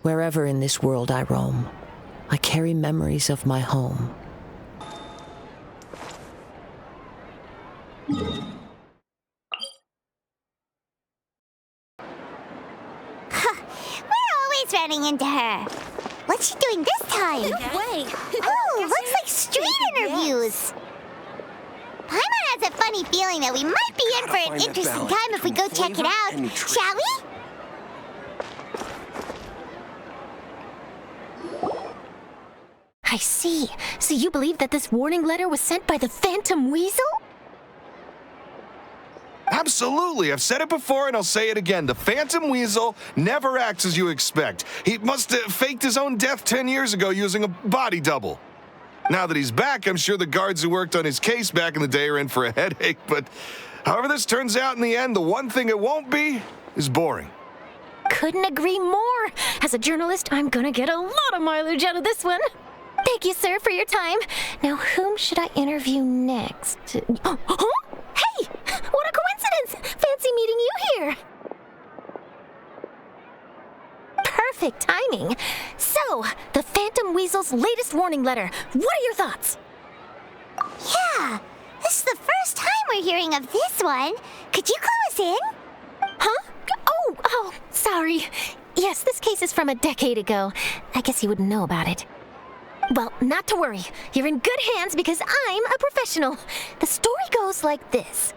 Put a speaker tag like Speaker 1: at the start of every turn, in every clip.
Speaker 1: Wherever in this world I roam, I carry memories of my home.
Speaker 2: We're always running into her. What's she doing this time?
Speaker 3: Wait.
Speaker 2: Oh, looks like street interviews. Paimon has a funny feeling that we might be in for an interesting time if we go check it out. Shall we?
Speaker 3: I see. So you believe that this warning letter was sent by the Phantom Weasel?
Speaker 4: Absolutely. I've said it before and I'll say it again. The Phantom Weasel never acts as you expect. He must have faked his own death 10 years ago using a body double. Now that he's back, I'm sure the guards who worked on his case back in the day are in for a headache, but however this turns out in the end, the one thing it won't be is boring.
Speaker 3: Couldn't agree more. As a journalist, I'm gonna get a lot of mileage out of this one. Thank you, sir, for your time. Now, whom should I interview next? Huh? Hey! What a coincidence! Fancy meeting you here. Perfect timing. So, the Phantom Weasel's latest warning letter. What are your thoughts?
Speaker 2: Yeah, this is the first time we're hearing of this one. Could you clue us in?
Speaker 3: Huh? Oh, sorry. Yes, this case is from a decade ago. I guess you wouldn't know about it. Well, not to worry. You're in good hands because I'm a professional. The story goes like this.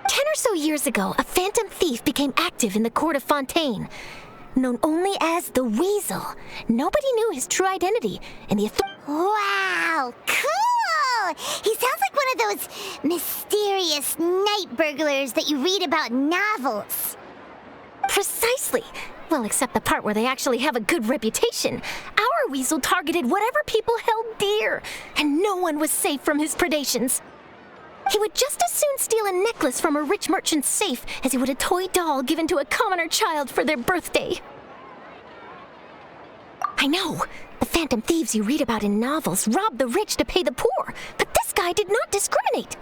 Speaker 3: 10 or so years ago, a phantom thief became active in the Court of Fontaine. Known only as the Weasel, nobody knew his true identity, and the
Speaker 2: Wow, cool! He sounds like one of those mysterious night burglars that you read about in novels.
Speaker 3: Precisely. Well, except the part where they actually have a good reputation. Our Weasel targeted whatever people held dear, and no one was safe from his predations. He would just as soon steal a necklace from a rich merchant's safe as he would a toy doll given to a commoner child for their birthday. I know, the phantom thieves you read about in novels rob the rich to pay the poor, but this guy did not discriminate.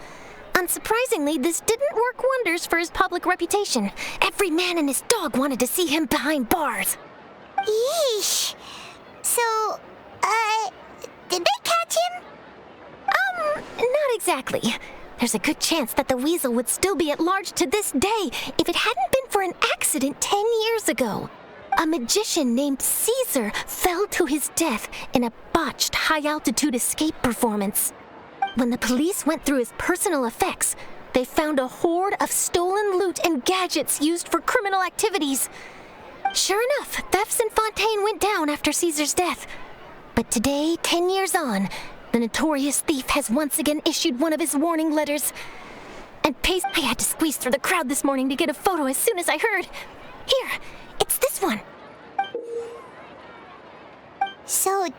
Speaker 3: Unsurprisingly, this didn't work wonders for his public reputation. Every man and his dog wanted to see him behind bars.
Speaker 2: Yeesh. So, did they catch him?
Speaker 3: Not exactly. There's a good chance that the Weasel would still be at large to this day if it hadn't been for an accident 10 years ago. A magician named Caesar fell to his death in a botched high-altitude escape performance. When the police went through his personal effects, they found a hoard of stolen loot and gadgets used for criminal activities. Sure enough, thefts in Fontaine went down after Caesar's death. But today, 10 years on, the notorious thief has once again issued one of his warning letters. And I had to squeeze through the crowd this morning to get a photo as soon as I heard. Here, it's this one.
Speaker 2: So,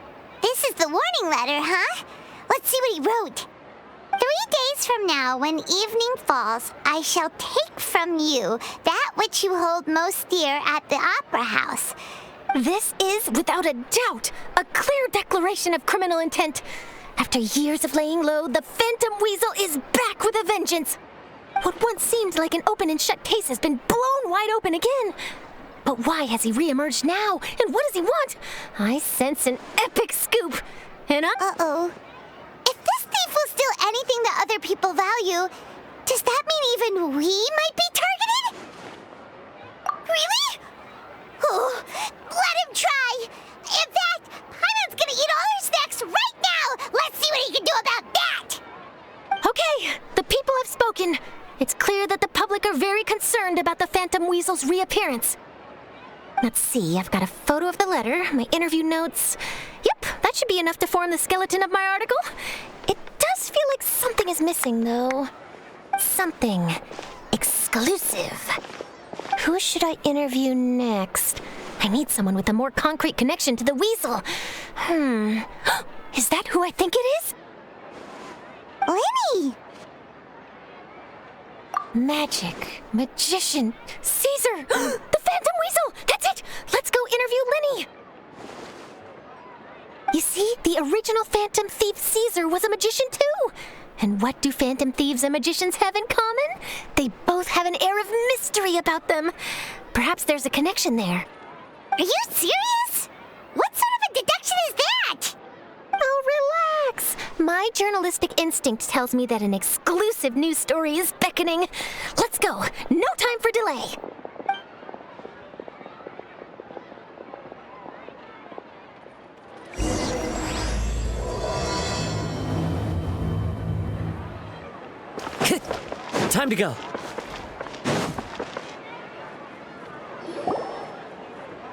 Speaker 2: this is the warning letter, huh? Let's see what he wrote. 3 days from now, when evening falls, I shall take from you that which you hold most dear at the opera house.
Speaker 3: This is, without a doubt, a clear declaration of criminal intent. After years of laying low, the Phantom Weasel is back with a vengeance. What once seemed like an open and shut case has been blown wide open again. But why has he reemerged now? And what does he want? I sense an epic scoop. And
Speaker 2: Uh-oh. If this thief will steal anything that other people value, does that mean even we might be targeted? Really? Oh, let him try! In fact, Paimon's gonna eat all our snacks right now! Let's see what he can do about that!
Speaker 3: Okay, the people have spoken. It's clear that the public are very concerned about the Phantom Weasel's reappearance. Let's see, I've got a photo of the letter, my interview notes. Yep, that should be enough to form the skeleton of my article. It does feel like something is missing, though. Something exclusive. Who should I interview next? I need someone with a more concrete connection to the Weasel. Is that who I think it is?
Speaker 2: Lyney!
Speaker 3: Magic, magician, Caesar! The Phantom Weasel! That's it! Let's go interview Lyney! You see, the original Phantom Thief Caesar was a magician too! And what do Phantom Thieves and magicians have in common? They both have an air of mystery about them. Perhaps there's a connection there.
Speaker 2: Are you serious?
Speaker 3: journalistic instinct tells me that an exclusive news story is beckoning. Let's go. No time for delay.
Speaker 5: Time to go.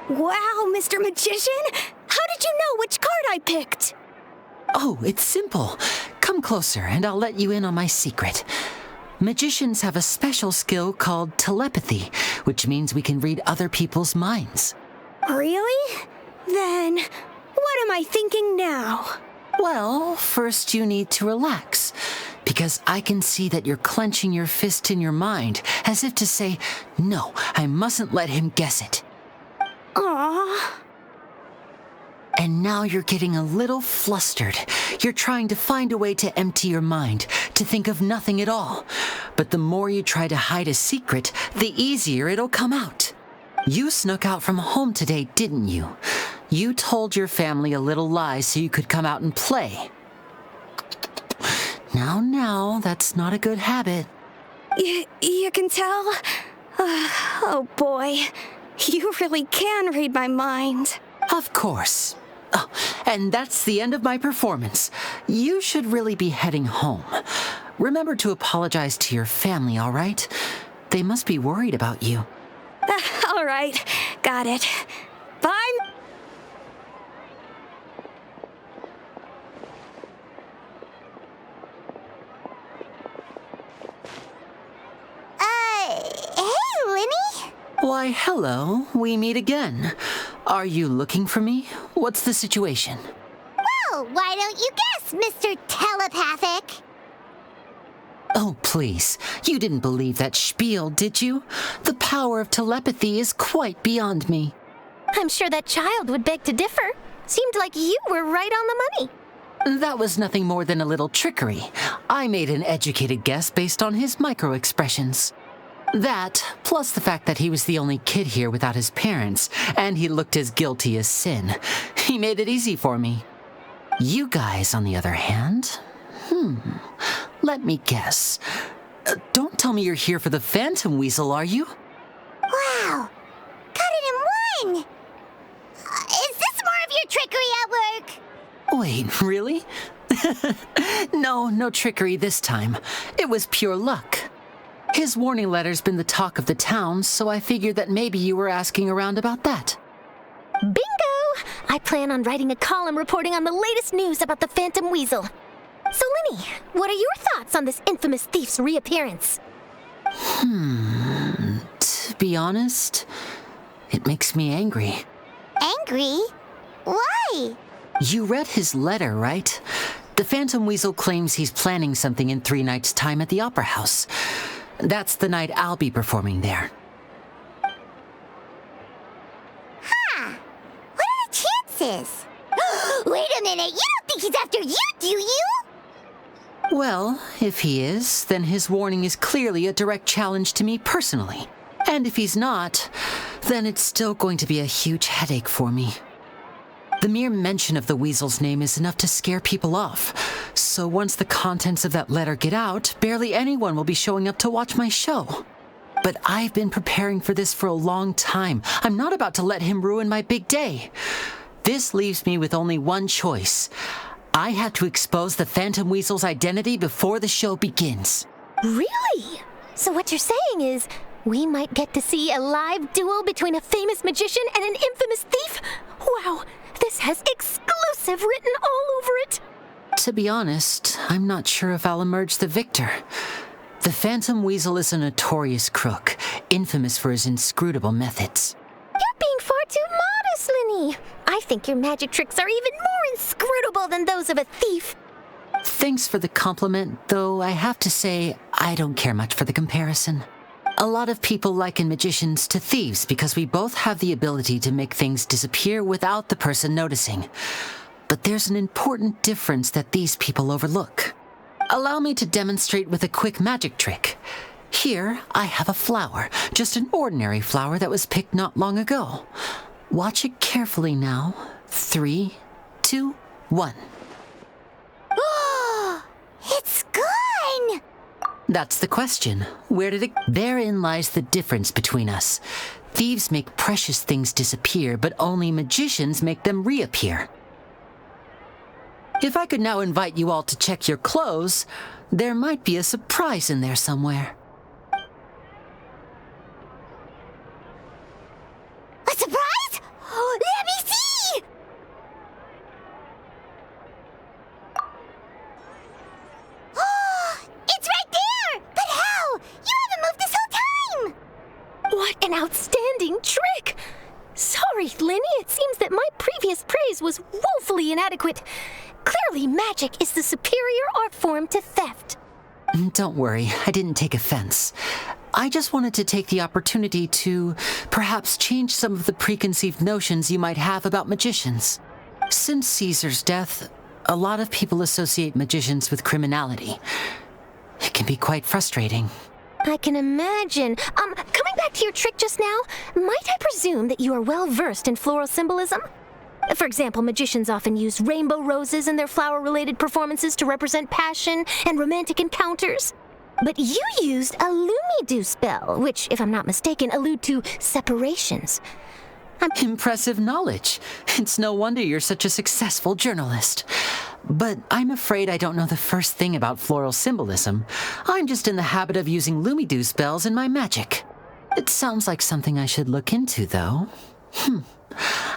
Speaker 6: Wow, Mr. Magician! How did you know which card I picked?
Speaker 5: Oh, it's simple. Come closer and I'll let you in on my secret. Magicians have a special skill called telepathy, which means we can read other people's minds.
Speaker 6: Really? Then, what am I thinking now?
Speaker 5: Well, first you need to relax, because I can see that you're clenching your fist in your mind, as if to say, no, I mustn't let him guess it.
Speaker 6: Aww.
Speaker 5: And now you're getting a little flustered. You're trying to find a way to empty your mind, to think of nothing at all. But the more you try to hide a secret, the easier it'll come out. You snuck out from home today, didn't you? You told your family a little lie so you could come out and play. Now, that's not a good habit.
Speaker 6: You can tell? Oh boy, you really can read my mind.
Speaker 5: Of course. Oh, and that's the end of my performance. You should really be heading home. Remember to apologize to your family, all right? They must be worried about you.
Speaker 6: All right, got it. Bye.
Speaker 2: Hey, Lyney?
Speaker 5: Why, hello. We meet again. Are you looking for me? What's the situation?
Speaker 2: Well, why don't you guess, Mr. Telepathic?
Speaker 5: Oh, please. You didn't believe that spiel, did you? The power of telepathy is quite beyond me.
Speaker 3: I'm sure that child would beg to differ. Seemed like you were right on the money.
Speaker 5: That was nothing more than a little trickery. I made an educated guess based on his micro-expressions. That, plus the fact that he was the only kid here without his parents, and he looked as guilty as sin. He made it easy for me. You guys, on the other hand, let me guess. Don't tell me you're here for the Phantom Weasel, are you?
Speaker 2: Wow, got it in one! Is this more of your trickery at work?
Speaker 5: Wait, really? No trickery this time. It was pure luck. His warning letter's been the talk of the town, so I figured that maybe you were asking around about that.
Speaker 3: Bingo! I plan on writing a column reporting on the latest news about the Phantom Weasel. So, Lyney, what are your thoughts on this infamous thief's reappearance?
Speaker 5: To be honest, it makes me angry.
Speaker 2: Angry? Why?
Speaker 5: You read his letter, right? The Phantom Weasel claims he's planning something in 3 nights' time at the Opera House. That's the night I'll be performing there.
Speaker 2: Huh. What are the chances? Wait a minute, you don't think he's after you, do you?
Speaker 5: Well, if he is, then his warning is clearly a direct challenge to me personally. And if he's not, then it's still going to be a huge headache for me. The mere mention of the Weasel's name is enough to scare people off. So once the contents of that letter get out, barely anyone will be showing up to watch my show. But I've been preparing for this for a long time. I'm not about to let him ruin my big day. This leaves me with only one choice. I have to expose the Phantom Weasel's identity before the show begins.
Speaker 3: Really? So what you're saying is, we might get to see a live duel between a famous magician and an infamous thief? Wow, this has exclusive written all over it.
Speaker 5: To be honest, I'm not sure if I'll emerge the victor. The Phantom Weasel is a notorious crook, infamous for his inscrutable methods.
Speaker 3: You're being far too modest, Lyney. I think your magic tricks are even more inscrutable than those of a thief.
Speaker 5: Thanks for the compliment, though I have to say I don't care much for the comparison. A lot of people liken magicians to thieves because we both have the ability to make things disappear without the person noticing. But there's an important difference that these people overlook. Allow me to demonstrate with a quick magic trick. Here, I have a flower, just an ordinary flower that was picked not long ago. Watch it carefully now. 3, 2, 1. That's the question. Where did it... Therein lies the difference between us. Thieves make precious things disappear, but only magicians make them reappear. If I could now invite you all to check your clothes, there might be a surprise in there somewhere.
Speaker 2: A surprise? Let me see! It's right there! But how? You haven't moved this whole time!
Speaker 3: What an outstanding trick! Sorry, Lyney, it seems that my previous praise was woefully inadequate. Clearly, magic is the superior art form to theft.
Speaker 5: Don't worry, I didn't take offense. I just wanted to take the opportunity to perhaps change some of the preconceived notions you might have about magicians. Since Caesar's death, a lot of people associate magicians with criminality. It can be quite frustrating.
Speaker 3: I can imagine. Coming back to your trick just now, might I presume that you are well versed in floral symbolism? For example, magicians often use rainbow roses in their flower-related performances to represent passion and romantic encounters. But you used a lumido spell, which, if I'm not mistaken, allude to separations.
Speaker 5: Impressive knowledge. It's no wonder you're such a successful journalist. But I'm afraid I don't know the first thing about floral symbolism. I'm just in the habit of using lumido spells in my magic. It sounds like something I should look into, though.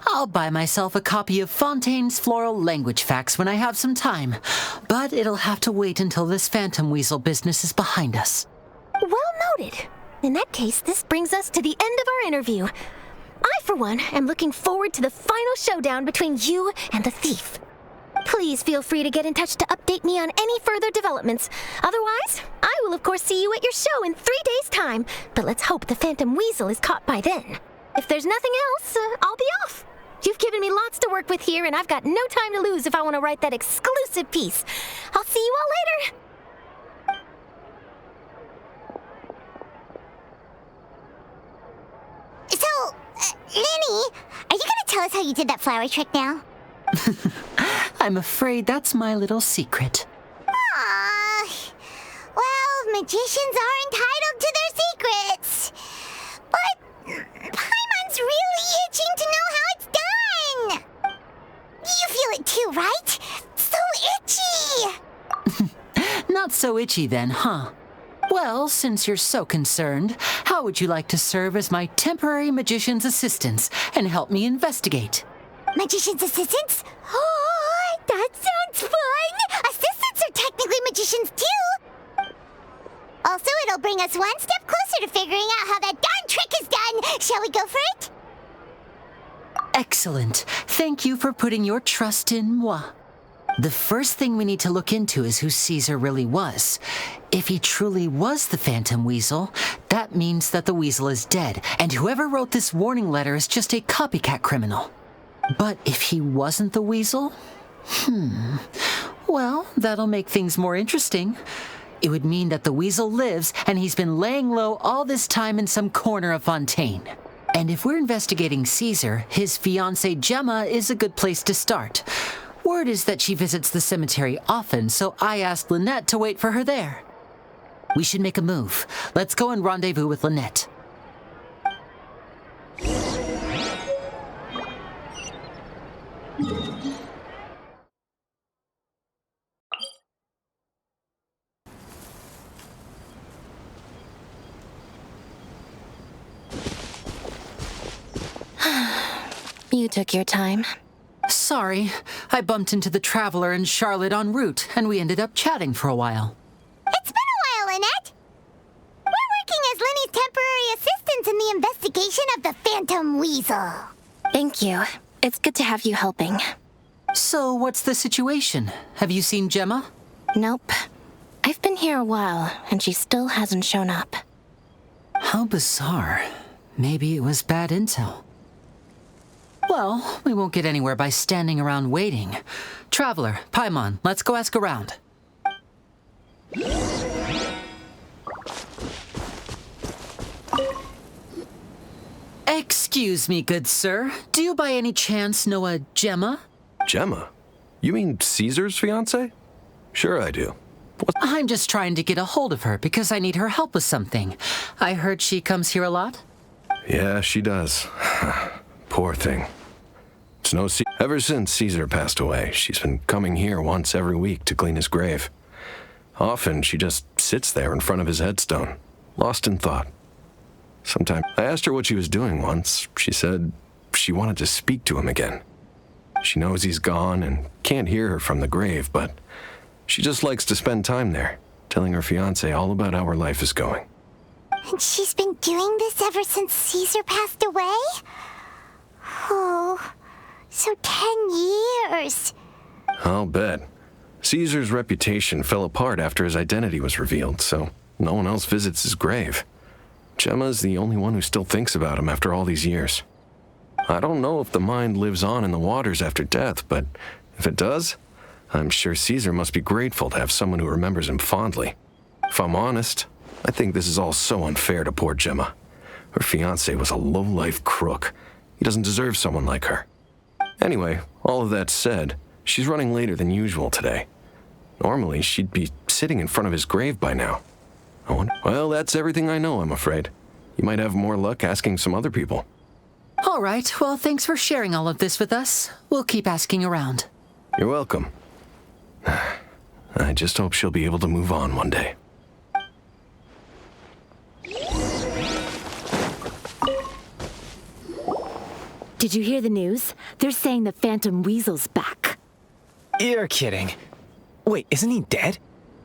Speaker 5: I'll buy myself a copy of Fontaine's Floral Language Facts when I have some time, but it'll have to wait until this phantom weasel business is behind us.
Speaker 3: Well noted. In that case, this brings us to the end of our interview. I, for one, am looking forward to the final showdown between you and the thief. Please feel free to get in touch to update me on any further developments. Otherwise, I will of course see you at your show in 3 days' time, but let's hope the phantom weasel is caught by then. If there's nothing else, I'll be off. You've given me lots to work with here, and I've got no time to lose if I want to write that exclusive piece. I'll see you all later.
Speaker 2: So, Lyney, are you gonna tell us how you did that flower trick now?
Speaker 5: I'm afraid that's my little secret.
Speaker 2: Well, magicians are entitled to their secrets. But Paimon's really itching to know how it's done. You feel it too, right? So itchy.
Speaker 5: Not so itchy then, huh? Well, since you're so concerned, how would you like to serve as my temporary magician's assistants and help me investigate?
Speaker 2: Magician's assistants? Oh, that sounds fun! Assistants are technically magicians too! Also, it'll bring us one step closer to figuring out how that darn trick is done! Shall we go for it?
Speaker 5: Excellent. Thank you for putting your trust in moi. The first thing we need to look into is who Caesar really was. If he truly was the Phantom Weasel, that means that the weasel is dead, and whoever wrote this warning letter is just a copycat criminal. But if he wasn't the weasel? Well, that'll make things more interesting. It would mean that the weasel lives, and he's been laying low all this time in some corner of Fontaine. And if we're investigating Caesar, his fiancée Jemma is a good place to start. Word is that she visits the cemetery often, so I asked Lynette to wait for her there. We should make a move. Let's go and rendezvous with Lynette.
Speaker 3: You took your time.
Speaker 5: Sorry, I bumped into the Traveler and Charlotte en route, and we ended up chatting for a while.
Speaker 2: It's been a while, Lynette. We're working as Lyney's temporary assistants in the investigation of the Phantom Weasel.
Speaker 3: Thank you. It's good to have you helping.
Speaker 5: So, what's the situation? Have you seen Jemma?
Speaker 3: Nope. I've been here a while, and she still hasn't shown up.
Speaker 5: How bizarre. Maybe it was bad intel. Well, we won't get anywhere by standing around waiting. Traveler, Paimon, let's go ask around. Excuse me, good sir. Do you by any chance know a Jemma?
Speaker 7: Jemma? You mean Caesar's fiancé? Sure I do.
Speaker 5: I'm just trying to get a hold of her because I need her help with something. I heard she comes here a lot.
Speaker 7: Yeah, she does. Poor thing. It's no secret. Ever since Caesar passed away, she's been coming here once every week to clean his grave. Often, she just sits there in front of his headstone, lost in thought. Sometimes I asked her what she was doing once. She said she wanted to speak to him again. She knows he's gone and can't hear her from the grave, but she just likes to spend time there, telling her fiancé all about how her life is going.
Speaker 2: And she's been doing this ever since Caesar passed away? Oh, so 10 years.
Speaker 7: I'll bet. Caesar's reputation fell apart after his identity was revealed, so no one else visits his grave. Jemma's the only one who still thinks about him after all these years. I don't know if the mind lives on in the waters after death, but if it does, I'm sure Caesar must be grateful to have someone who remembers him fondly. If I'm honest, I think this is all so unfair to poor Jemma. Her fiancé was a low-life crook. He doesn't deserve someone like her. Anyway, all of that said, she's running later than usual today. Normally, she'd be sitting in front of his grave by now. Well, that's everything I know, I'm afraid. You might have more luck asking some other people.
Speaker 5: All right, well, thanks for sharing all of this with us. We'll keep asking around.
Speaker 7: You're welcome. I just hope she'll be able to move on one day.
Speaker 8: Did you hear the news? They're saying the Phantom Weasel's back.
Speaker 9: You're kidding. Wait, isn't he dead?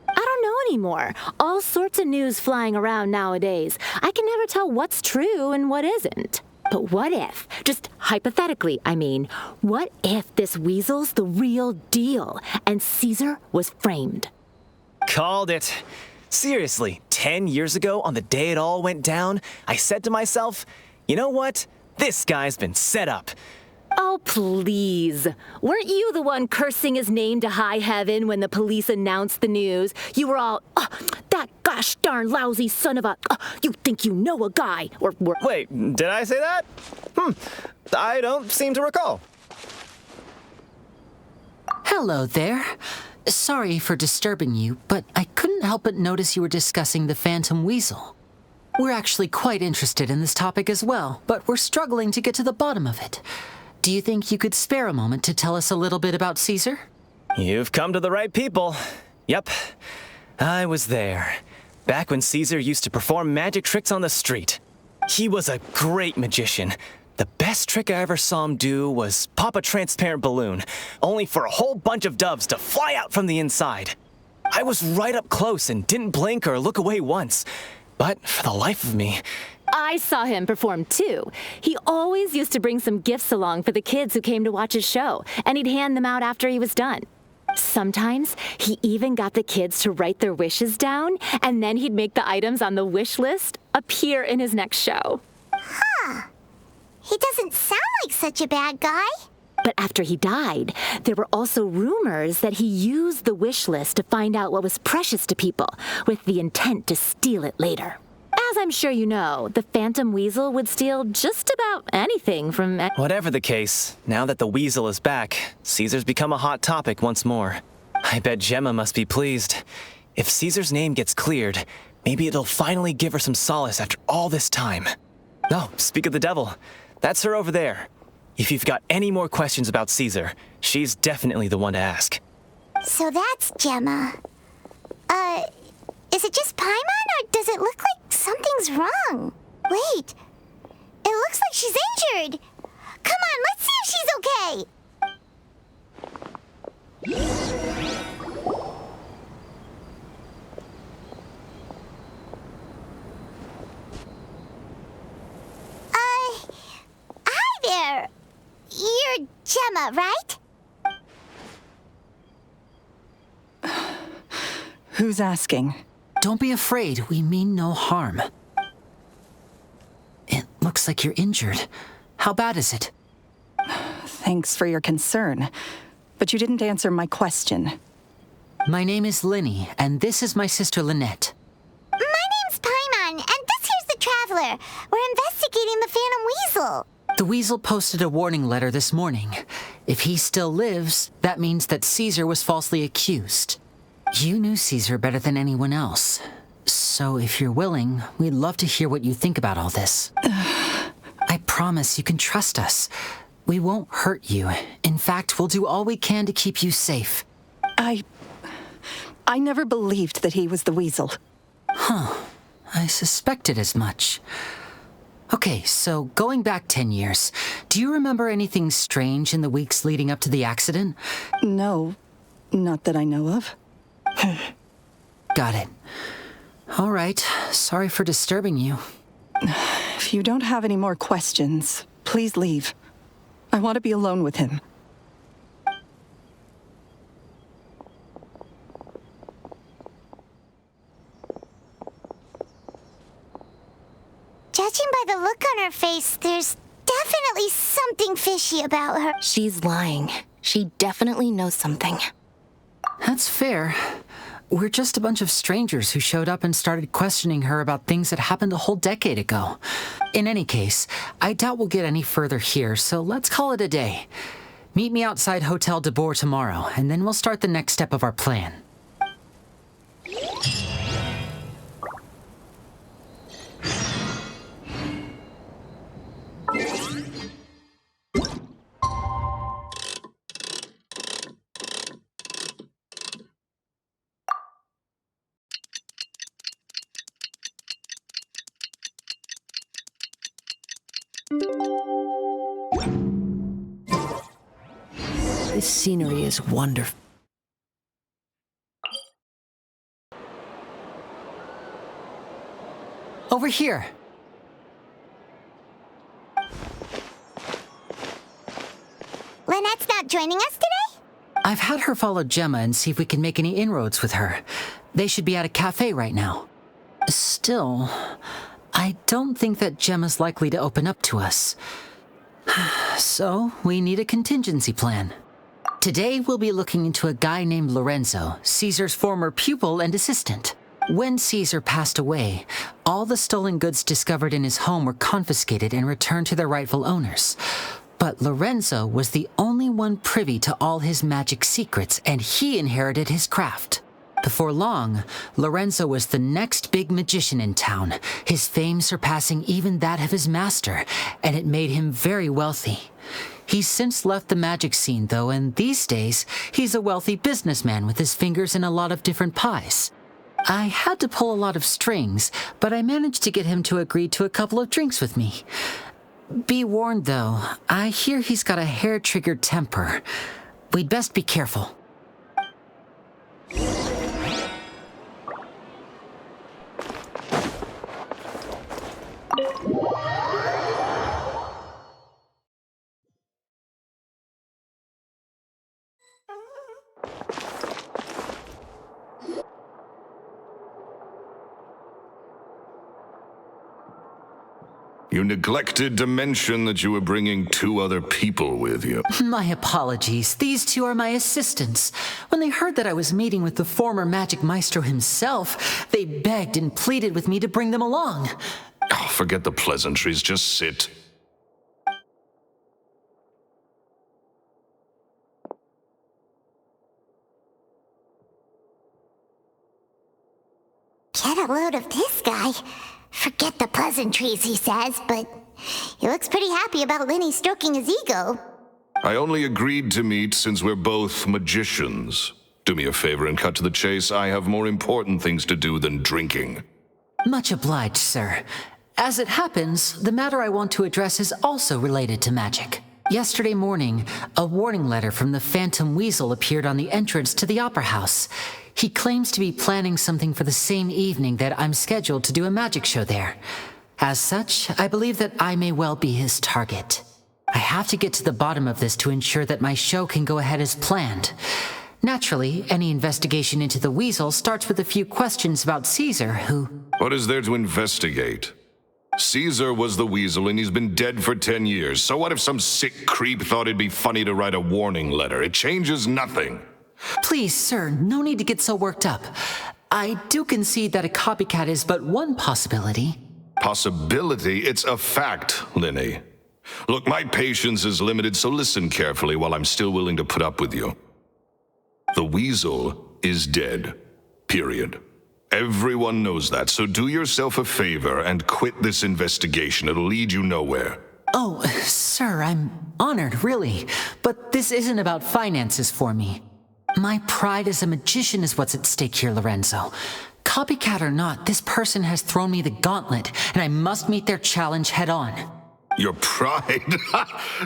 Speaker 8: I don't know anymore. All sorts of news flying around nowadays. I can never tell what's true and what isn't. But what if, just hypothetically, I mean, what if this weasel's the real deal and Caesar was framed?
Speaker 9: Called it. Seriously, 10 years ago, on the day it all went down, I said to myself, you know what? This guy's been set up.
Speaker 8: Oh, please. Weren't you the one cursing his name to high heaven when the police announced the news? You were all, that gosh darn lousy son of a, you think you know a guy, or...
Speaker 9: Wait, did I say that? I don't seem to recall.
Speaker 5: Hello there. Sorry for disturbing you, but I couldn't help but notice you were discussing the Phantom Weasel. We're actually quite interested in this topic as well, but we're struggling to get to the bottom of it. Do you think you could spare a moment to tell us a little bit about Caesar?
Speaker 9: You've come to the right people. Yep, I was there. Back when Caesar used to perform magic tricks on the street. He was a great magician. The best trick I ever saw him do was pop a transparent balloon, only for a whole bunch of doves to fly out from the inside. I was right up close and didn't blink or look away once. But for the life of me...
Speaker 8: I saw him perform too. He always used to bring some gifts along for the kids who came to watch his show, and he'd hand them out after he was done. Sometimes he even got the kids to write their wishes down, and then he'd make the items on the wish list appear in his next show.
Speaker 2: Huh. He doesn't sound like such a bad guy.
Speaker 8: But after he died, there were also rumors that he used the wish list to find out what was precious to people, with the intent to steal it later. As I'm sure you know, the Phantom Weasel would steal just about anything from...
Speaker 9: Whatever the case, now that the Weasel is back, Caesar's become a hot topic once more. I bet Jemma must be pleased. If Caesar's name gets cleared, maybe it'll finally give her some solace after all this time. Oh, speak of the devil, that's her over there. If you've got any more questions about Caesar, she's definitely the one to ask.
Speaker 2: So that's Jemma. Is it just Paimon, or does it look like something's wrong? Wait, it looks like she's injured. Come on, let's see if she's okay. Hi there. You're Jemma, right?
Speaker 10: Who's asking?
Speaker 5: Don't be afraid, we mean no harm. It looks like you're injured. How bad is it?
Speaker 10: Thanks for your concern, but you didn't answer my question.
Speaker 5: My name is Lyney, and this is my sister Lynette.
Speaker 2: My name's Paimon, and this here's the Traveler. We're investigating the Phantom Weasel.
Speaker 5: The Weasel posted a warning letter this morning. If he still lives, that means that Caesar was falsely accused. You knew Caesar better than anyone else. So if you're willing, we'd love to hear what you think about all this. I promise you can trust us. We won't hurt you. In fact, we'll do all we can to keep you safe.
Speaker 10: I never believed that he was the weasel.
Speaker 5: Huh. I suspected as much. Okay, so going back 10 years, do you remember anything strange in the weeks leading up to the accident?
Speaker 10: No, not that I know of.
Speaker 5: Got it. All right, sorry for disturbing you.
Speaker 10: If you don't have any more questions, please leave. I want to be alone with him.
Speaker 2: Judging by the look on her face, there's definitely something fishy about her.
Speaker 3: She's lying. She definitely knows something.
Speaker 5: That's fair. We're just a bunch of strangers who showed up and started questioning her about things that happened a whole decade ago. In any case, I doubt we'll get any further here, so let's call it a day. Meet me outside Hotel de Boer tomorrow, and then we'll start the next step of our plan.
Speaker 1: This scenery is wonderful.
Speaker 5: Over here.
Speaker 2: Lynette's not joining us today?
Speaker 5: I've had her follow Jemma and see if we can make any inroads with her. They should be at a cafe right now. Still, I don't think that Gemma's likely to open up to us. So, we need a contingency plan. Today, we'll be looking into a guy named Lorenzo, Caesar's former pupil and assistant. When Caesar passed away, all the stolen goods discovered in his home were confiscated and returned to their rightful owners. But Lorenzo was the only one privy to all his magic secrets, and he inherited his craft. Before long, Lorenzo was the next big magician in town, his fame surpassing even that of his master, and it made him very wealthy. He's since left the magic scene, though, and these days, he's a wealthy businessman with his fingers in a lot of different pies. I had to pull a lot of strings, but I managed to get him to agree to a couple of drinks with me. Be warned, though, I hear he's got a hair-triggered temper. We'd best be careful.
Speaker 4: You neglected to mention that you were bringing 2 other people with you.
Speaker 5: My apologies. These 2 are my assistants. When they heard that I was meeting with the former magic maestro himself, they begged and pleaded with me to bring them along.
Speaker 4: Oh, forget the pleasantries, just sit.
Speaker 2: Get a load of this guy. Forget the pleasantries, he says, but he looks pretty happy about Lyney stroking his ego.
Speaker 4: I only agreed to meet since we're both magicians. Do me a favor and cut to the chase. I have more important things to do than drinking.
Speaker 5: Much obliged, sir. As it happens, the matter I want to address is also related to magic. Yesterday morning, a warning letter from the Phantom Weasel appeared on the entrance to the Opera House. He claims to be planning something for the same evening that I'm scheduled to do a magic show there. As such, I believe that I may well be his target. I have to get to the bottom of this to ensure that my show can go ahead as planned. Naturally, any investigation into the Weasel starts with a few questions about Caesar, who...
Speaker 4: What is there to investigate? Caesar was the Weasel and he's been dead for 10 years. So what if some sick creep thought it'd be funny to write a warning letter? It changes nothing.
Speaker 5: Please, sir, no need to get so worked up. I do concede that a copycat is but one possibility.
Speaker 4: Possibility? It's a fact, Lyney. Look, my patience is limited, so listen carefully while I'm still willing to put up with you. The Weasel is dead. Period. Everyone knows that, so do yourself a favor and quit this investigation. It'll lead you nowhere.
Speaker 5: Oh, sir, I'm honored, really. But this isn't about finances for me. My pride as a magician is what's at stake here, Lorenzo. Copycat or not, this person has thrown me the gauntlet, and I must meet their challenge head on.
Speaker 4: Your pride?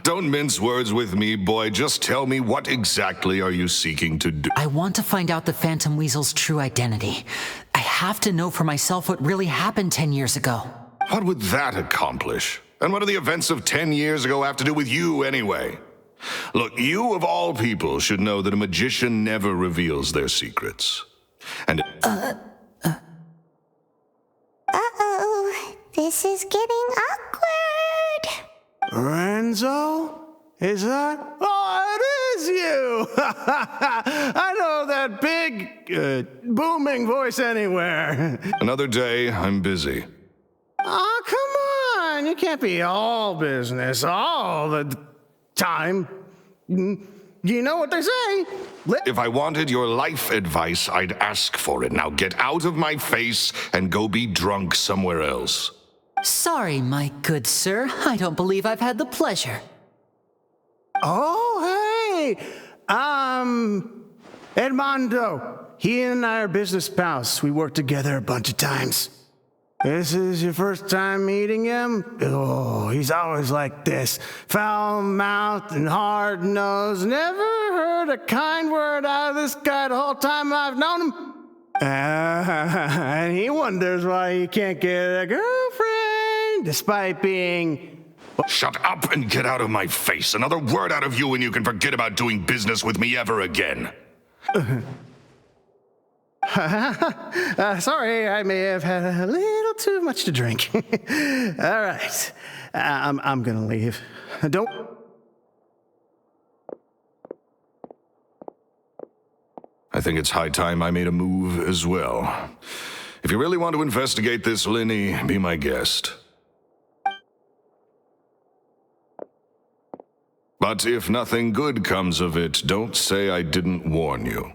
Speaker 4: Don't mince words with me, boy. Just tell me, what exactly are you seeking to do?
Speaker 5: I want to find out the Phantom Weasel's true identity. I have to know for myself what really happened 10 years ago.
Speaker 4: What would that accomplish? And what do the events of 10 years ago have to do with you, anyway? Look, you of all people should know that a magician never reveals their secrets. And...
Speaker 2: Uh-oh. This is getting awkward.
Speaker 11: Lorenzo? Is that? Oh, it is you! I know that big, booming voice anywhere.
Speaker 4: Another day, I'm busy.
Speaker 11: Oh, come on! You can't be all business all the time. You know what they say?
Speaker 4: If I wanted your life advice, I'd ask for it. Now get out of my face and go be drunk somewhere else.
Speaker 5: Sorry, my good sir. I don't believe I've had the pleasure.
Speaker 11: Oh, hey! Edmondo. He and I are business pals. We worked together a bunch of times. This is your first time meeting him? Oh, he's always like this. Foul-mouthed and hard-nosed. Never heard a kind word out of this guy the whole time I've known him. And he wonders why he can't get a girlfriend, despite being...
Speaker 4: Shut up and get out of my face. Another word out of you and you can forget about doing business with me ever again.
Speaker 11: Sorry, I may have had a little too much to drink. All right, I'm gonna leave. Don't...
Speaker 4: I think it's high time I made a move as well. If you really want to investigate this, Lyney, be my guest. But if nothing good comes of it, don't say I didn't warn you.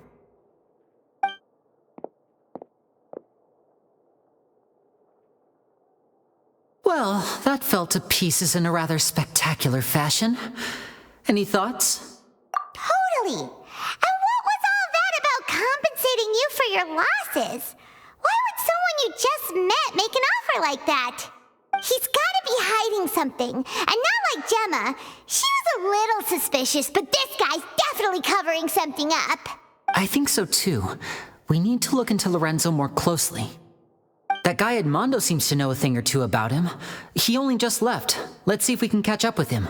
Speaker 5: Well, that fell to pieces in a rather spectacular fashion. Any thoughts?
Speaker 2: Totally. And what was all that about compensating you for your losses? Why would someone you just met make an offer like that? He's gotta be hiding something. And not like Jemma. She was a little suspicious, but this guy's definitely covering something up.
Speaker 5: I think so too. We need to look into Lorenzo more closely. That guy Edmondo seems to know a thing or two about him. He only just left. Let's see if we can catch up with him.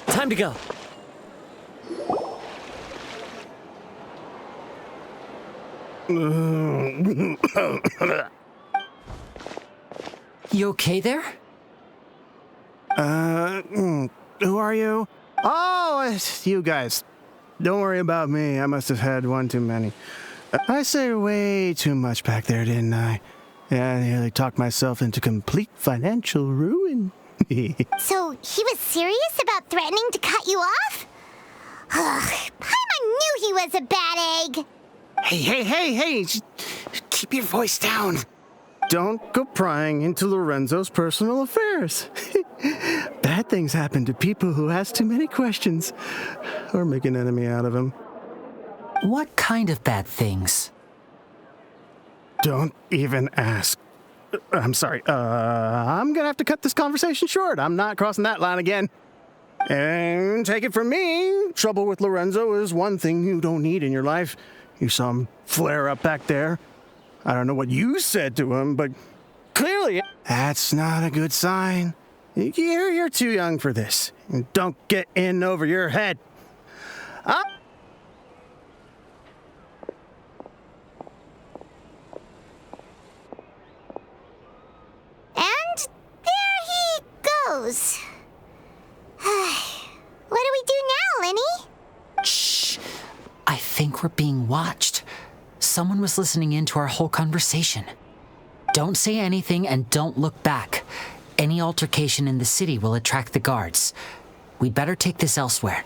Speaker 9: Time to go.
Speaker 5: You okay there?
Speaker 11: Who are you? Oh, it's you guys. Don't worry about me. I must have had one too many. I said way too much back there, didn't I? Yeah, I nearly talked myself into complete financial ruin.
Speaker 2: So he was serious about threatening to cut you off? Ugh, Paimon knew he was a bad egg.
Speaker 11: Hey, just keep your voice down. Don't go prying into Lorenzo's personal affairs. Bad things happen to people who ask too many questions or make an enemy out of him.
Speaker 5: What kind of bad things?
Speaker 11: Don't even ask. I'm sorry. I'm gonna have to cut this conversation short. I'm not crossing that line again. And take it from me, trouble with Lorenzo is one thing you don't need in your life. You saw him flare up back there. I don't know what you said to him, but clearly that's not a good sign. You're too young for this. Don't get in over your head.
Speaker 2: And there he goes. What do we do now, Lyney?
Speaker 5: we're being watched. Someone was listening in to our whole conversation. Don't say anything and don't look back. Any altercation in the city will attract the guards. We'd better take this elsewhere.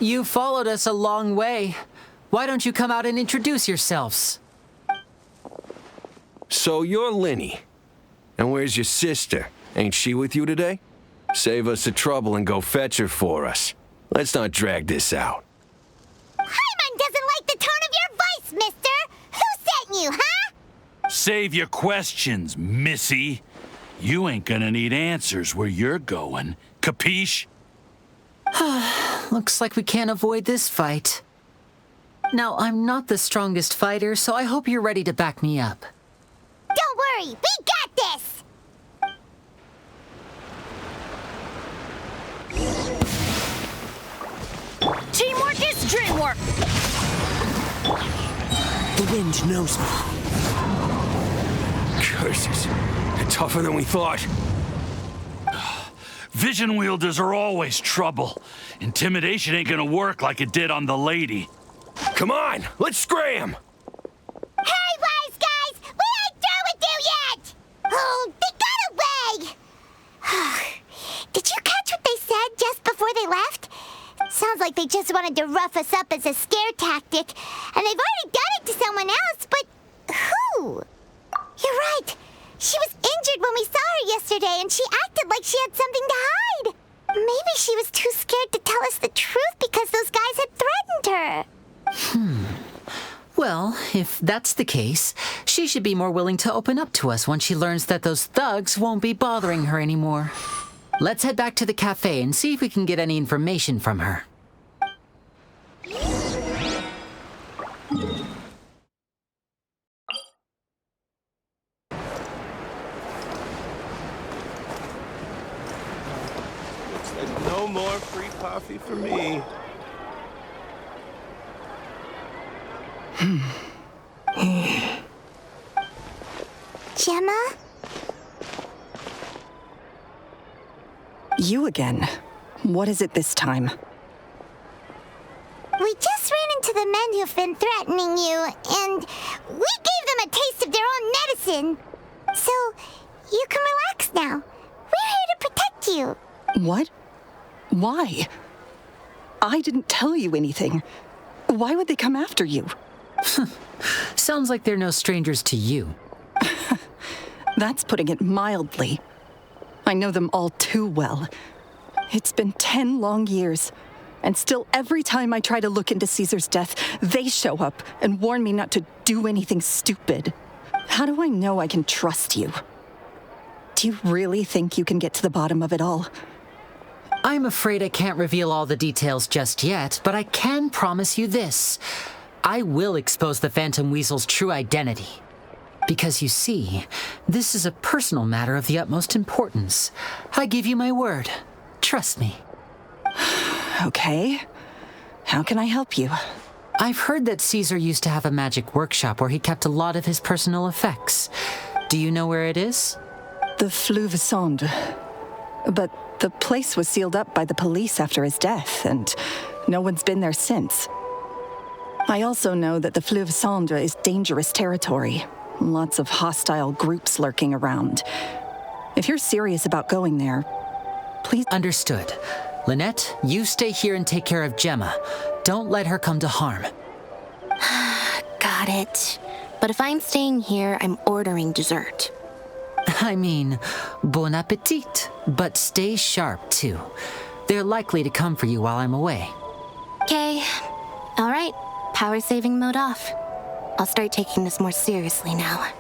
Speaker 5: You followed us a long way. Why don't you come out and introduce yourselves?
Speaker 7: So you're Lyney. And where's your sister? Ain't she with you today? Save us the trouble and go fetch her for us. Let's not drag this out.
Speaker 2: Paimon doesn't like the tone of your voice, mister! Who sent you, huh?
Speaker 12: Save your questions, missy. You ain't gonna need answers where you're going. Capiche?
Speaker 5: Looks like we can't avoid this fight. Now, I'm not the strongest fighter, so I hope you're ready to back me up.
Speaker 2: Don't worry, we got this!
Speaker 3: Teamwork is dreamwork!
Speaker 13: The wind knows me.
Speaker 7: Curses. They're tougher than we thought.
Speaker 12: Vision wielders are always trouble. Intimidation ain't gonna work like it did on the lady.
Speaker 7: Come on, let's scram!
Speaker 2: Hey, wise guys! We ain't through with you yet! Oh, they got away! Did you catch what they said just before they left? Sounds like they just wanted to rough us up as a scare tactic, and they've already done it to someone else, but who? You're right. She was injured when we saw her yesterday, and she acted like she had something to hide. Maybe she was too scared to tell us the truth because those guys had threatened her.
Speaker 5: Well, if that's the case, she should be more willing to open up to us once she learns that those thugs won't be bothering her anymore. Let's head back to the cafe and see if we can get any information from her.
Speaker 13: Looks like no more free coffee for me.
Speaker 2: Jemma?
Speaker 10: You again. What is it this time?
Speaker 2: We just ran into the men who've been threatening you, and we gave them a taste of their own medicine. So, you can relax now. We're here to protect you.
Speaker 10: What? Why? I didn't tell you anything. Why would they come after you?
Speaker 5: Sounds like they're no strangers to you.
Speaker 10: That's putting it mildly. I know them all too well. It's been 10 long years, and still every time I try to look into Caesar's death, they show up and warn me not to do anything stupid. How do I know I can trust you? Do you really think you can get to the bottom of it all?
Speaker 5: I'm afraid I can't reveal all the details just yet, but I can promise you this. I will expose the Phantom Weasel's true identity. Because you see, this is a personal matter of the utmost importance. I give you my word. Trust me.
Speaker 10: Okay. How can I help you?
Speaker 5: I've heard that Caesar used to have a magic workshop where he kept a lot of his personal effects. Do you know where it is?
Speaker 10: The Fleuve Sonde. But the place was sealed up by the police after his death, and no one's been there since. I also know that the Fleuve Sonde is dangerous territory. Lots of hostile groups lurking around. If you're serious about going there, please...
Speaker 5: Understood. Lynette, you stay here and take care of Jemma. Don't let her come to harm.
Speaker 3: Got it. But if I'm staying here, I'm ordering dessert.
Speaker 5: I mean, bon appetit. But stay sharp, too. They're likely to come for you while I'm away.
Speaker 3: Okay. All right. Power saving mode off. I'll start taking this more seriously now.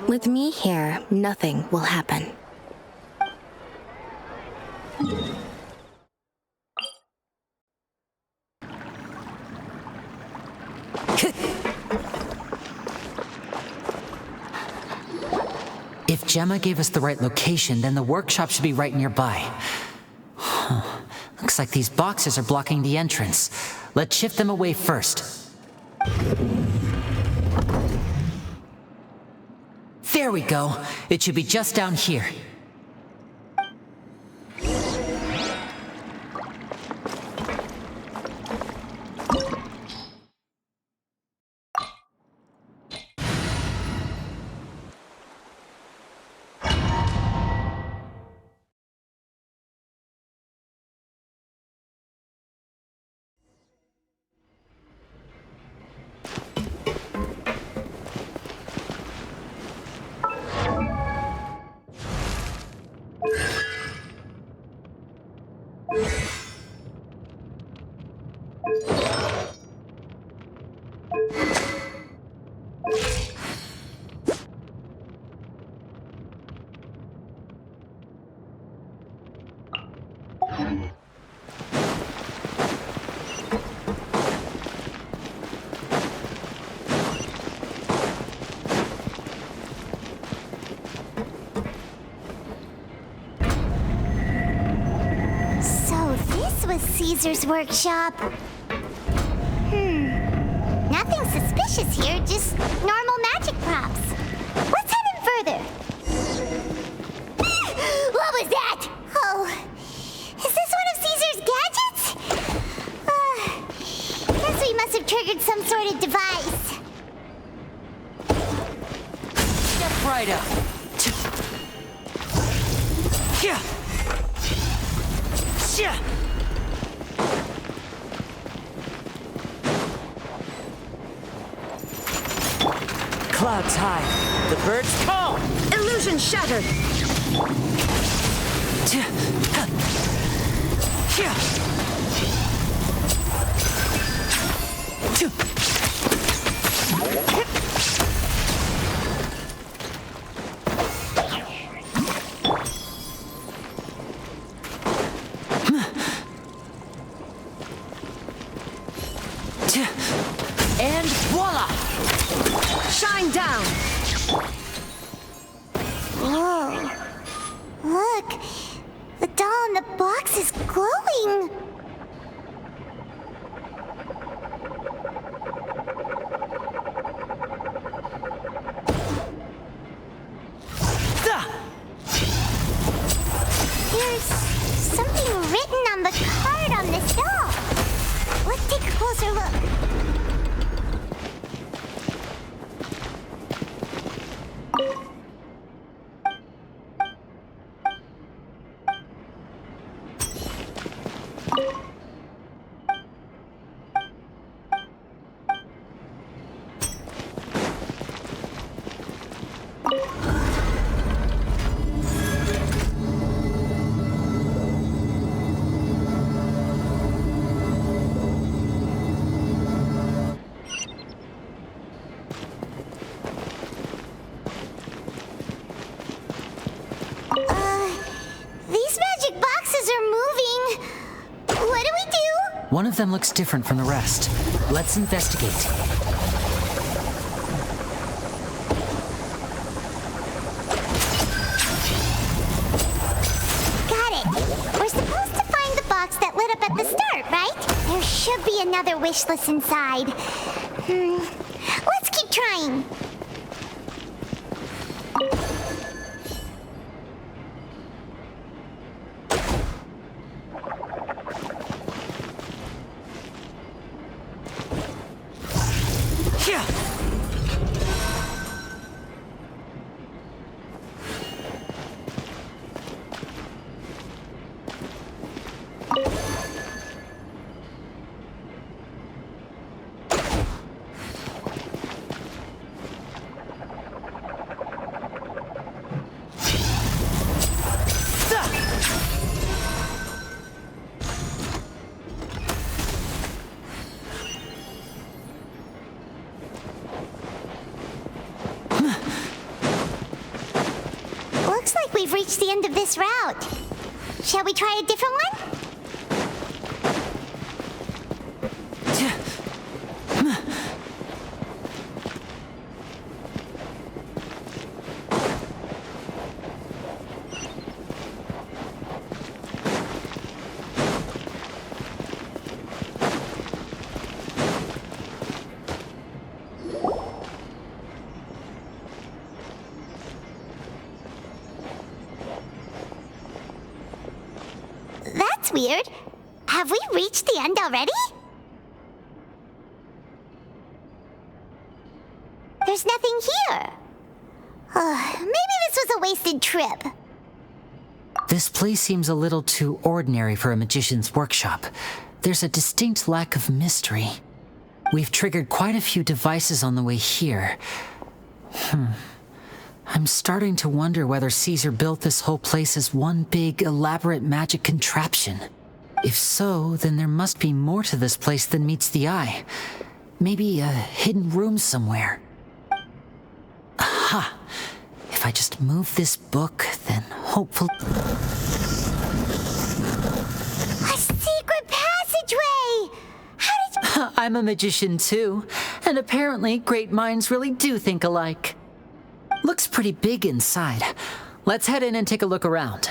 Speaker 3: With me here, nothing will happen.
Speaker 5: If Jemma gave us the right location, then the workshop should be right nearby. Looks like these boxes are blocking the entrance. Let's shift them away first. There we go. It should be just down here.
Speaker 2: Caesar's workshop. Nothing suspicious here, just normal magic props. Let's head in further. What was that? Oh, is this one of Caesar's gadgets? Guess we must have triggered some sort of device.
Speaker 5: Step right up. Yeah. Yeah.
Speaker 1: Clouds high. The birds call.
Speaker 6: Illusion shattered.
Speaker 5: And voila!
Speaker 6: Shine down.
Speaker 2: Whoa. Look. The doll in the box is glowing. There's something written on the card on this doll. Let's take a closer look.
Speaker 5: One of them looks different from the rest. Let's investigate.
Speaker 2: Got it. We're supposed to find the box that lit up at the start, right? There should be another wish list inside. Let's keep trying. We've reached the end of this route. Shall we try a different one? weird. Have we reached the end already? There's nothing here. Maybe this was a wasted trip.
Speaker 5: This place seems a little too ordinary for a magician's workshop. There's a distinct lack of mystery. We've triggered quite a few devices on the way here. I'm starting to wonder whether Caesar built this whole place as one big, elaborate magic contraption. If so, then there must be more to this place than meets the eye. Maybe a hidden room somewhere. Aha! If I just move this book, then hopefully...
Speaker 2: A secret passageway! How did you...
Speaker 5: I'm a magician too, and apparently great minds really do think alike. Looks pretty big inside. Let's head in and take a look around.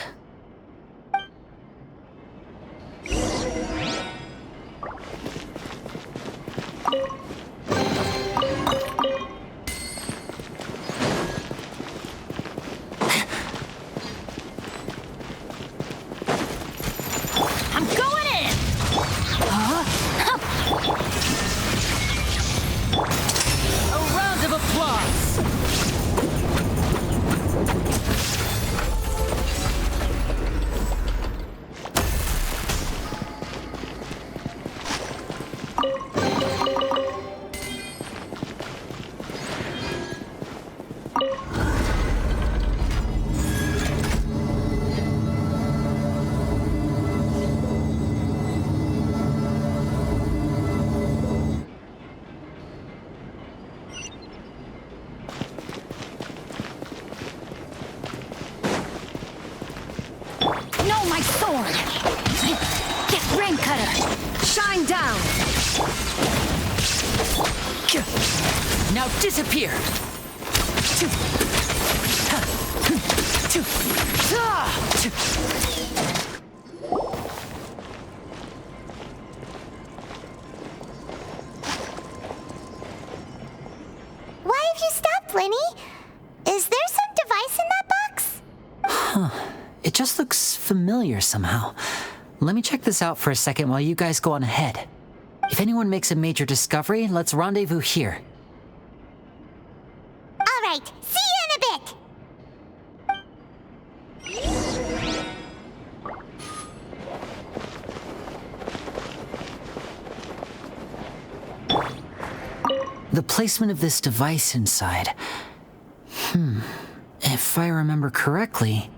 Speaker 5: Now disappear!
Speaker 2: Why have you stopped, Lyney? Is there some device in that box?
Speaker 5: It just looks familiar somehow. Let me check this out for a second while you guys go on ahead. If anyone makes a major discovery, let's rendezvous here.
Speaker 2: All right, see you in a bit.
Speaker 5: The placement of this device inside. If I remember correctly...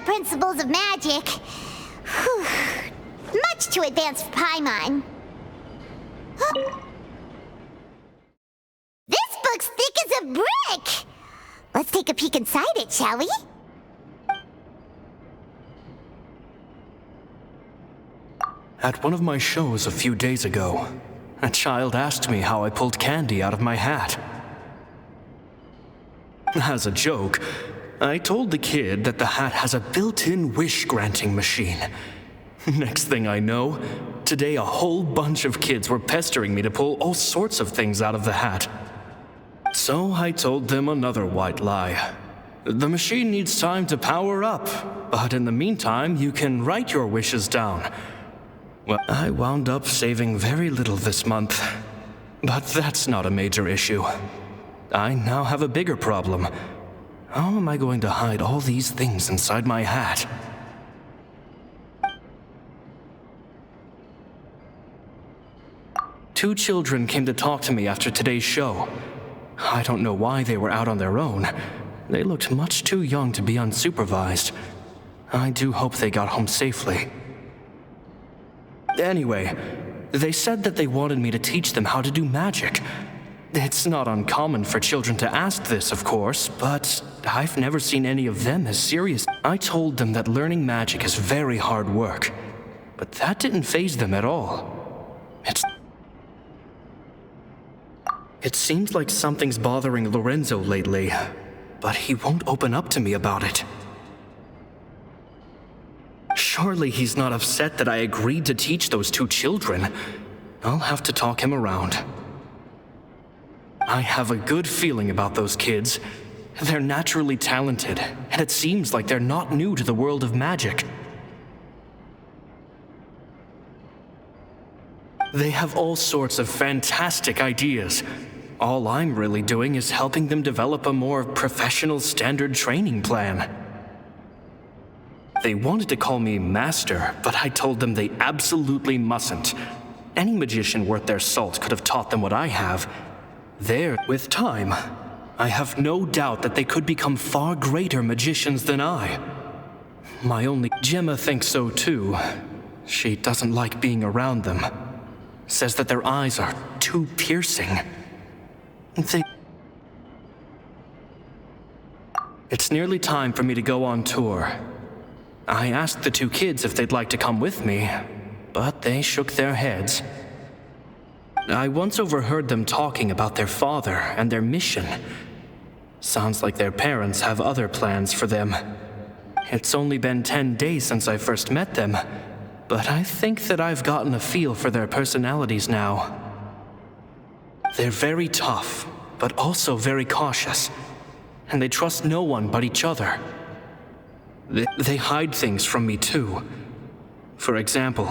Speaker 2: Principles of magic. Whew. Much too advanced for Paimon. This book's thick as a brick! Let's take a peek inside it, shall we?
Speaker 14: At one of my shows a few days ago, a child asked me how I pulled candy out of my hat. As a joke, I told the kid that the hat has a built-in wish-granting machine. Next thing I know, today a whole bunch of kids were pestering me to pull all sorts of things out of the hat. So I told them another white lie. The machine needs time to power up, but in the meantime, you can write your wishes down. Well, I wound up saving very little this month, but that's not a major issue. I now have a bigger problem. How am I going to hide all these things inside my hat? Two children came to talk to me after today's show. I don't know why they were out on their own. They looked much too young to be unsupervised. I do hope they got home safely. Anyway, they said that they wanted me to teach them how to do magic. It's not uncommon for children to ask this, of course, but I've never seen any of them as serious. I told them that learning magic is very hard work, but that didn't faze them at all. It seems like something's bothering Lorenzo lately, but he won't open up to me about it. Surely he's not upset that I agreed to teach those two children. I'll have to talk him around. I have a good feeling about those kids. They're naturally talented, and it seems like they're not new to the world of magic. They have all sorts of fantastic ideas. All I'm really doing is helping them develop a more professional standard training plan. They wanted to call me Master, but I told them they absolutely mustn't. Any magician worth their salt could have taught them what I have. With time, I have no doubt that they could become far greater magicians than I. Jemma thinks so too. She doesn't like being around them. Says that their eyes are too piercing. It's nearly time for me to go on tour. I asked the two kids if they'd like to come with me, but they shook their heads. I once overheard them talking about their father and their mission. Sounds like their parents have other plans for them. It's only been 10 days since I first met them, but I think that I've gotten a feel for their personalities now. They're very tough, but also very cautious, and they trust no one but each other. They hide things from me too. For example,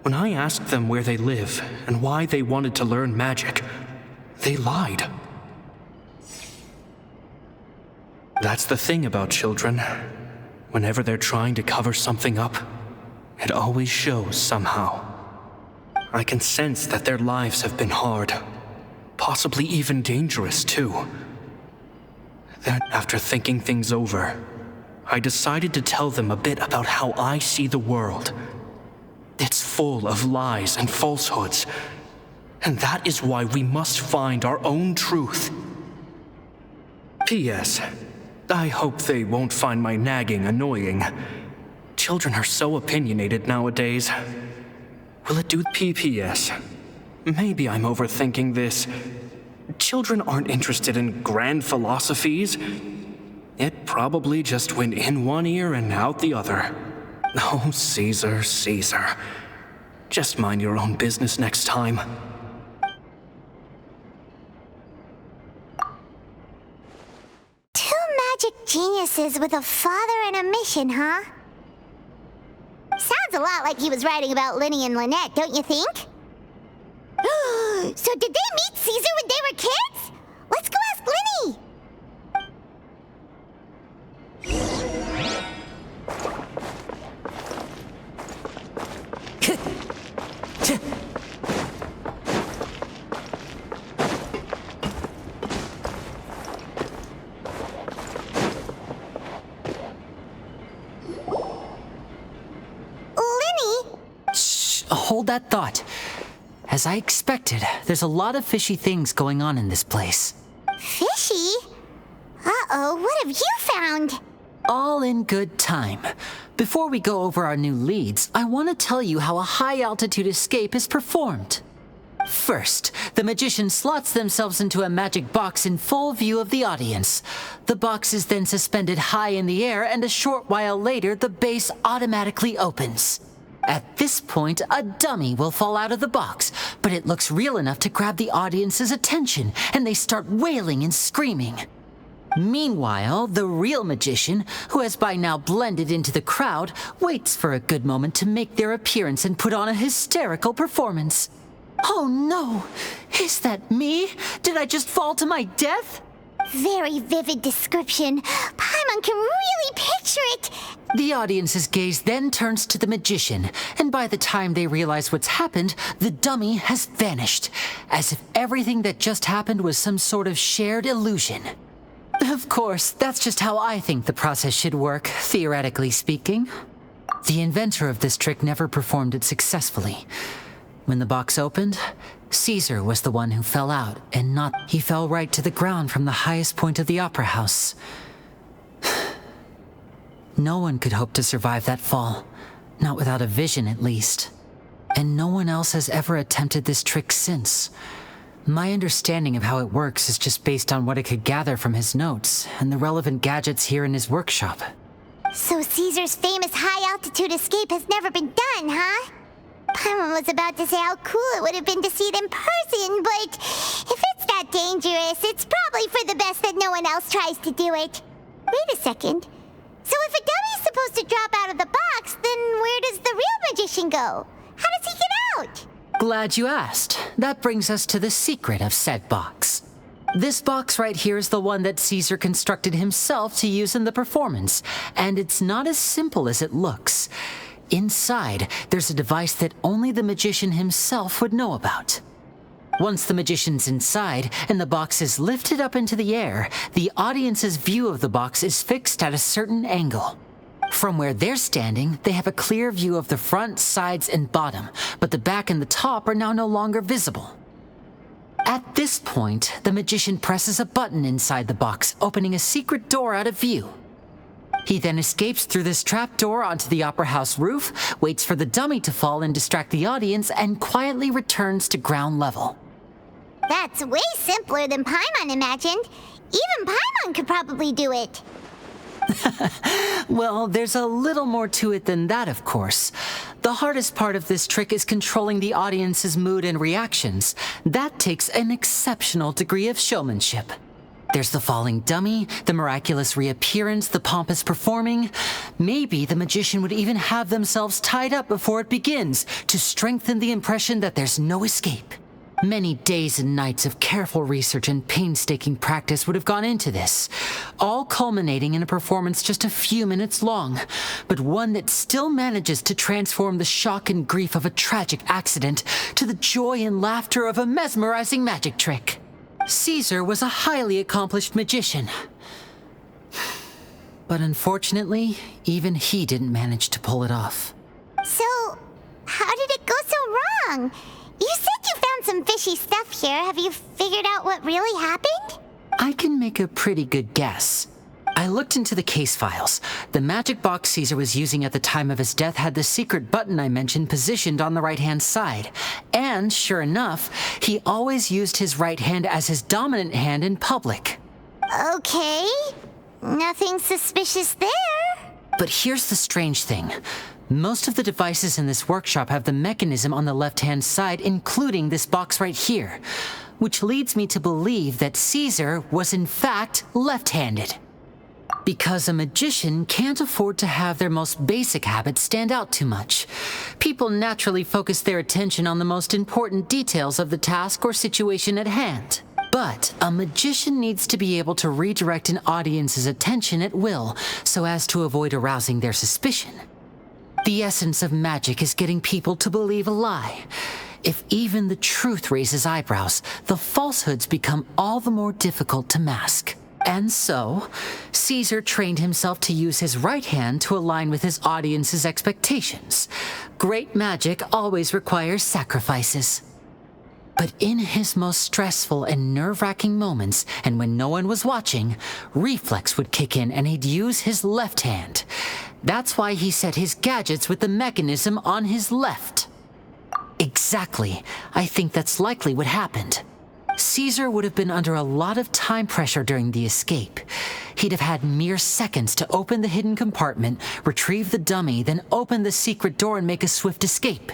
Speaker 14: when I asked them where they live and why they wanted to learn magic, they lied. That's the thing about children. Whenever they're trying to cover something up, it always shows somehow. I can sense that their lives have been hard, possibly even dangerous too. Then, after thinking things over, I decided to tell them a bit about how I see the world. It's full of lies and falsehoods, and that is why we must find our own truth. P.S. I hope they won't find my nagging annoying. Children are so opinionated nowadays. Will it do? P.P.S. Maybe I'm overthinking this. Children aren't interested in grand philosophies. It probably just went in one ear and out the other. Oh, Caesar, Caesar. Just mind your own business next time.
Speaker 2: Two magic geniuses with a father and a mission, huh? Sounds a lot like he was writing about Lyney and Lynette, don't you think? So did they meet Caesar when they were kids? Let's go ask Lyney! Lyney?
Speaker 5: Shh, hold that thought. As I expected, there's a lot of fishy things going on in this place.
Speaker 2: Fishy? Uh-oh, what have you found?
Speaker 5: All in good time. Before we go over our new leads, I want to tell you how a high-altitude escape is performed. First, the magician slots themselves into a magic box in full view of the audience. The box is then suspended high in the air, and a short while later, the base automatically opens. At this point, a dummy will fall out of the box, but it looks real enough to grab the audience's attention, and they start wailing and screaming. Meanwhile, the real magician, who has by now blended into the crowd, waits for a good moment to make their appearance and put on a hysterical performance. Oh no! Is that me? Did I just fall to my death?
Speaker 2: Very vivid description. Paimon can really picture it.
Speaker 5: The audience's gaze then turns to the magician, and by the time they realize what's happened, the dummy has vanished, as if everything that just happened was some sort of shared illusion. Of course, that's just how I think the process should work, theoretically speaking. The inventor of this trick never performed it successfully. When the box opened, Caesar was the one who fell out, and not he fell right to the ground from the highest point of the opera house. No one could hope to survive that fall, not without a vision at least. And no one else has ever attempted this trick since. My understanding of how it works is just based on what I could gather from his notes and the relevant gadgets here in his workshop.
Speaker 2: So Caesar's famous high-altitude escape has never been done, huh? Paimon was about to say how cool it would have been to see it in person, but if it's that dangerous, it's probably for the best that no one else tries to do it. Wait a second. So if a dummy's supposed to drop out of the box, then where does the real magician go? How does he get out?
Speaker 5: Glad you asked. That brings us to the secret of said box. This box right here is the one that Caesar constructed himself to use in the performance, and it's not as simple as it looks. Inside, there's a device that only the magician himself would know about. Once the magician's inside and the box is lifted up into the air, the audience's view of the box is fixed at a certain angle. From where they're standing, they have a clear view of the front, sides, and bottom, but the back and the top are now no longer visible. At this point, the magician presses a button inside the box, opening a secret door out of view. He then escapes through this trap door onto the opera house roof, waits for the dummy to fall and distract the audience, and quietly returns to ground level.
Speaker 2: That's way simpler than Paimon imagined. Even Paimon could probably do it.
Speaker 5: Well, there's a little more to it than that, of course. The hardest part of this trick is controlling the audience's mood and reactions. That takes an exceptional degree of showmanship. There's the falling dummy, the miraculous reappearance, the pompous performing. Maybe the magician would even have themselves tied up before it begins to strengthen the impression that there's no escape. Many days and nights of careful research and painstaking practice would have gone into this, all culminating in a performance just a few minutes long, but one that still manages to transform the shock and grief of a tragic accident to the joy and laughter of a mesmerizing magic trick. Caesar was a highly accomplished magician. But unfortunately, even he didn't manage to pull it off.
Speaker 2: So, how did it go so wrong? You said you found some fishy stuff here. Have you figured out what really happened?
Speaker 5: I can make a pretty good guess. I looked into the case files. The magic box Caesar was using at the time of his death had the secret button I mentioned positioned on the right-hand side. And sure enough, he always used his right hand as his dominant hand in public.
Speaker 2: Okay. Nothing suspicious there.
Speaker 5: But here's the strange thing. Most of the devices in this workshop have the mechanism on the left-hand side, including this box right here, which leads me to believe that Caesar was in fact left-handed. Because a magician can't afford to have their most basic habits stand out too much. People naturally focus their attention on the most important details of the task or situation at hand. But a magician needs to be able to redirect an audience's attention at will so as to avoid arousing their suspicion. The essence of magic is getting people to believe a lie. If even the truth raises eyebrows, the falsehoods become all the more difficult to mask. And so, Caesar trained himself to use his right hand to align with his audience's expectations. Great magic always requires sacrifices. But in his most stressful and nerve-wracking moments, and when no one was watching, reflex would kick in and he'd use his left hand. That's why he set his gadgets with the mechanism on his left. Exactly. I think that's likely what happened. Caesar would have been under a lot of time pressure during the escape. He'd have had mere seconds to open the hidden compartment, retrieve the dummy, then open the secret door and make a swift escape.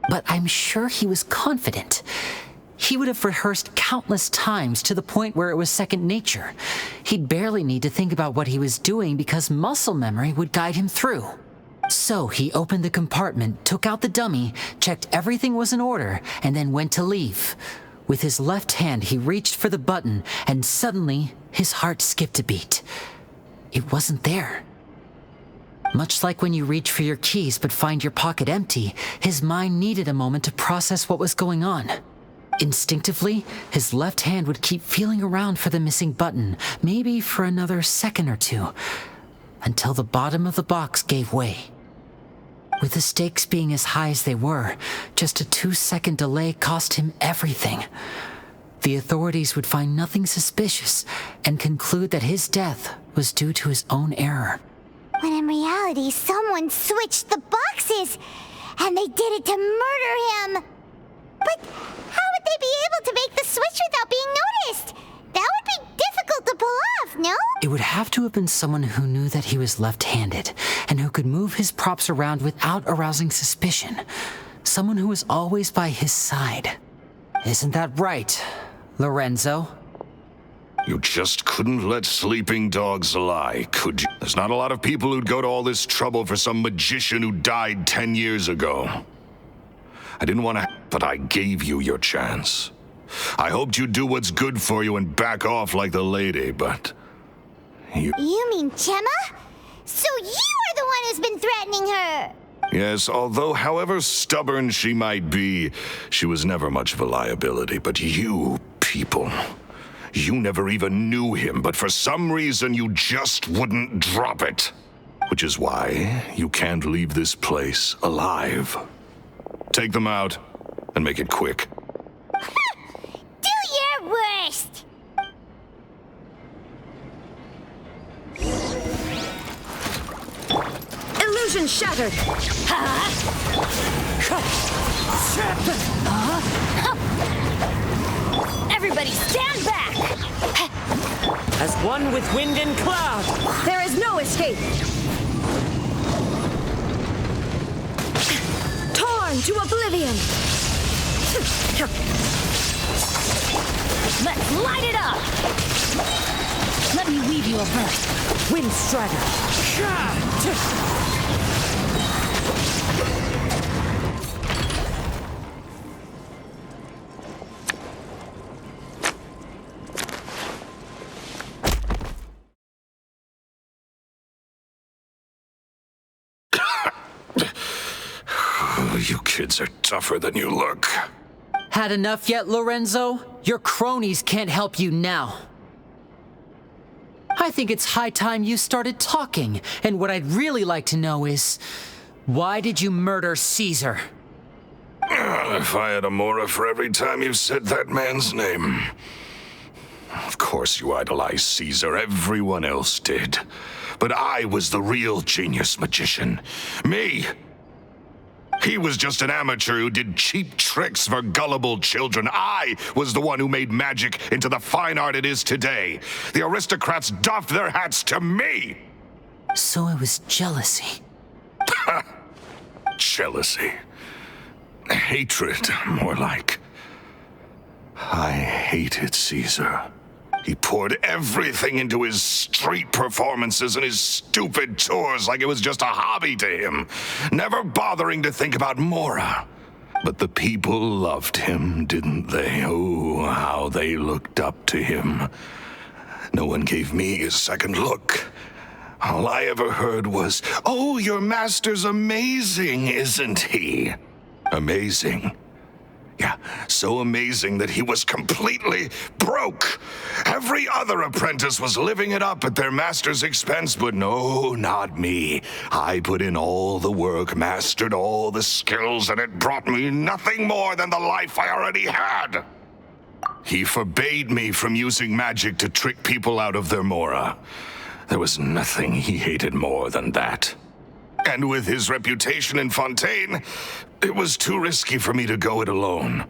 Speaker 5: But I'm sure he was confident. He would have rehearsed countless times to the point where it was second nature. He'd barely need to think about what he was doing because muscle memory would guide him through. So he opened the compartment, took out the dummy, checked everything was in order, and then went to leave. With his left hand, he reached for the button, and suddenly, his heart skipped a beat. It wasn't there. Much like when you reach for your keys but find your pocket empty, his mind needed a moment to process what was going on. Instinctively, his left hand would keep feeling around for the missing button, maybe for another second or two, until the bottom of the box gave way. With the stakes being as high as they were, just a 2-second delay cost him everything. The authorities would find nothing suspicious and conclude that his death was due to his own error.
Speaker 2: When in reality, someone switched the boxes, and they did it to murder him. But how would they be able to make the switch without being noticed? That would be difficult to pull off, no?
Speaker 5: It would have to have been someone who knew that he was left-handed and who could move his props around without arousing suspicion. Someone who was always by his side. Isn't that right, Lorenzo?
Speaker 4: You just couldn't let sleeping dogs lie, could you? There's not a lot of people who'd go to all this trouble for some magician who died 10 years ago. I didn't want to, but I gave you your chance. I hoped you'd do what's good for you and back off like the lady, but... You
Speaker 2: mean Jemma? So you are the one who's been threatening her!
Speaker 4: Yes, although however stubborn she might be, she was never much of a liability. But you people, you never even knew him, but for some reason you just wouldn't drop it. Which is why you can't leave this place alive. Take them out, and make it quick.
Speaker 2: Do your worst!
Speaker 6: Illusion shattered!
Speaker 3: Everybody stand back!
Speaker 15: As one with wind and cloud!
Speaker 6: There is no escape! Torn to oblivion!
Speaker 3: Let's light it up! Let me weave you a verse.
Speaker 15: Wind strider!
Speaker 4: You kids are tougher than you look.
Speaker 5: Had enough yet, Lorenzo? Your cronies can't help you now. I think it's high time you started talking, and what I'd really like to know is, why did you murder Caesar?
Speaker 4: If I had a mora for every time you said that man's name. Of course you idolized Caesar, everyone else did. But I was the real genius magician. Me! He was just an amateur who did cheap tricks for gullible children. I was the one who made magic into the fine art it is today. The aristocrats doffed their hats to me!
Speaker 5: So it was jealousy.
Speaker 4: Jealousy. Hatred, more like. I hated Caesar. He poured everything into his street performances and his stupid tours like it was just a hobby to him, never bothering to think about Mora. But the people loved him, didn't they? Oh, how they looked up to him. No one gave me a second look. All I ever heard was, "Oh, your master's amazing, isn't he?" Amazing. Yeah, so amazing that he was completely broke. Every other apprentice was living it up at their master's expense, but no, not me. I put in all the work, mastered all the skills, and it brought me nothing more than the life I already had. He forbade me from using magic to trick people out of their mora. There was nothing he hated more than that. And with his reputation in Fontaine, it was too risky for me to go it alone.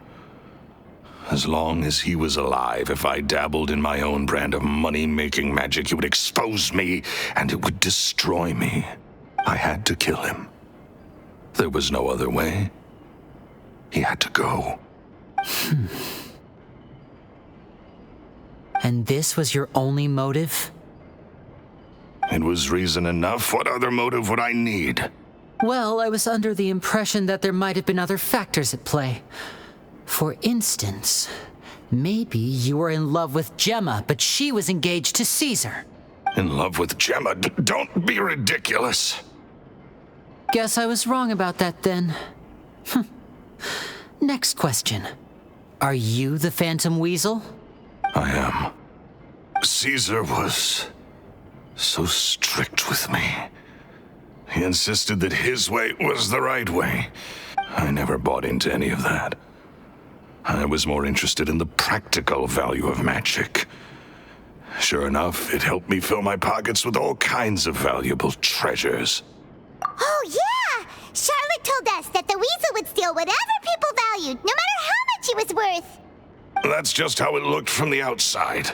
Speaker 4: As long as he was alive, if I dabbled in my own brand of money-making magic, he would expose me and it would destroy me. I had to kill him. There was no other way. He had to go.
Speaker 5: And this was your only motive?
Speaker 4: It was reason enough. What other motive would I need?
Speaker 5: Well, I was under the impression that there might have been other factors at play. For instance, maybe you were in love with Jemma, but she was engaged to Caesar.
Speaker 4: In love with Jemma? Don't be ridiculous.
Speaker 5: Guess I was wrong about that then. Next question. Are you the Phantom Weasel?
Speaker 4: I am. Caesar was so strict with me. He insisted that his way was the right way. I never bought into any of that. I was more interested in the practical value of magic. Sure enough, it helped me fill my pockets with all kinds of valuable treasures.
Speaker 2: Oh, yeah! Charlotte told us that the weasel would steal whatever people valued, no matter how much it was worth.
Speaker 4: That's just how it looked from the outside.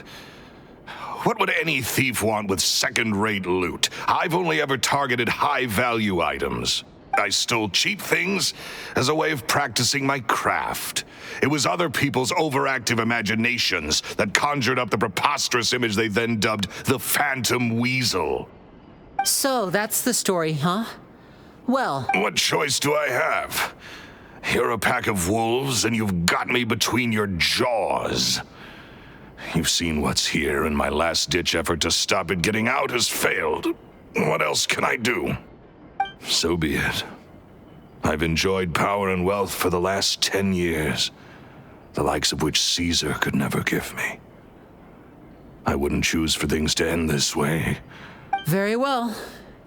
Speaker 4: What would any thief want with second-rate loot? I've only ever targeted high-value items. I stole cheap things as a way of practicing my craft. It was other people's overactive imaginations that conjured up the preposterous image they then dubbed the Phantom Weasel.
Speaker 5: So that's the story, huh? Well...
Speaker 4: What choice do I have? You're a pack of wolves, and you've got me between your jaws. You've seen what's here, and my last-ditch effort to stop it getting out has failed. What else can I do? So be it. I've enjoyed power and wealth for the last 10 years, the likes of which Caesar could never give me. I wouldn't choose for things to end this way.
Speaker 5: Very well.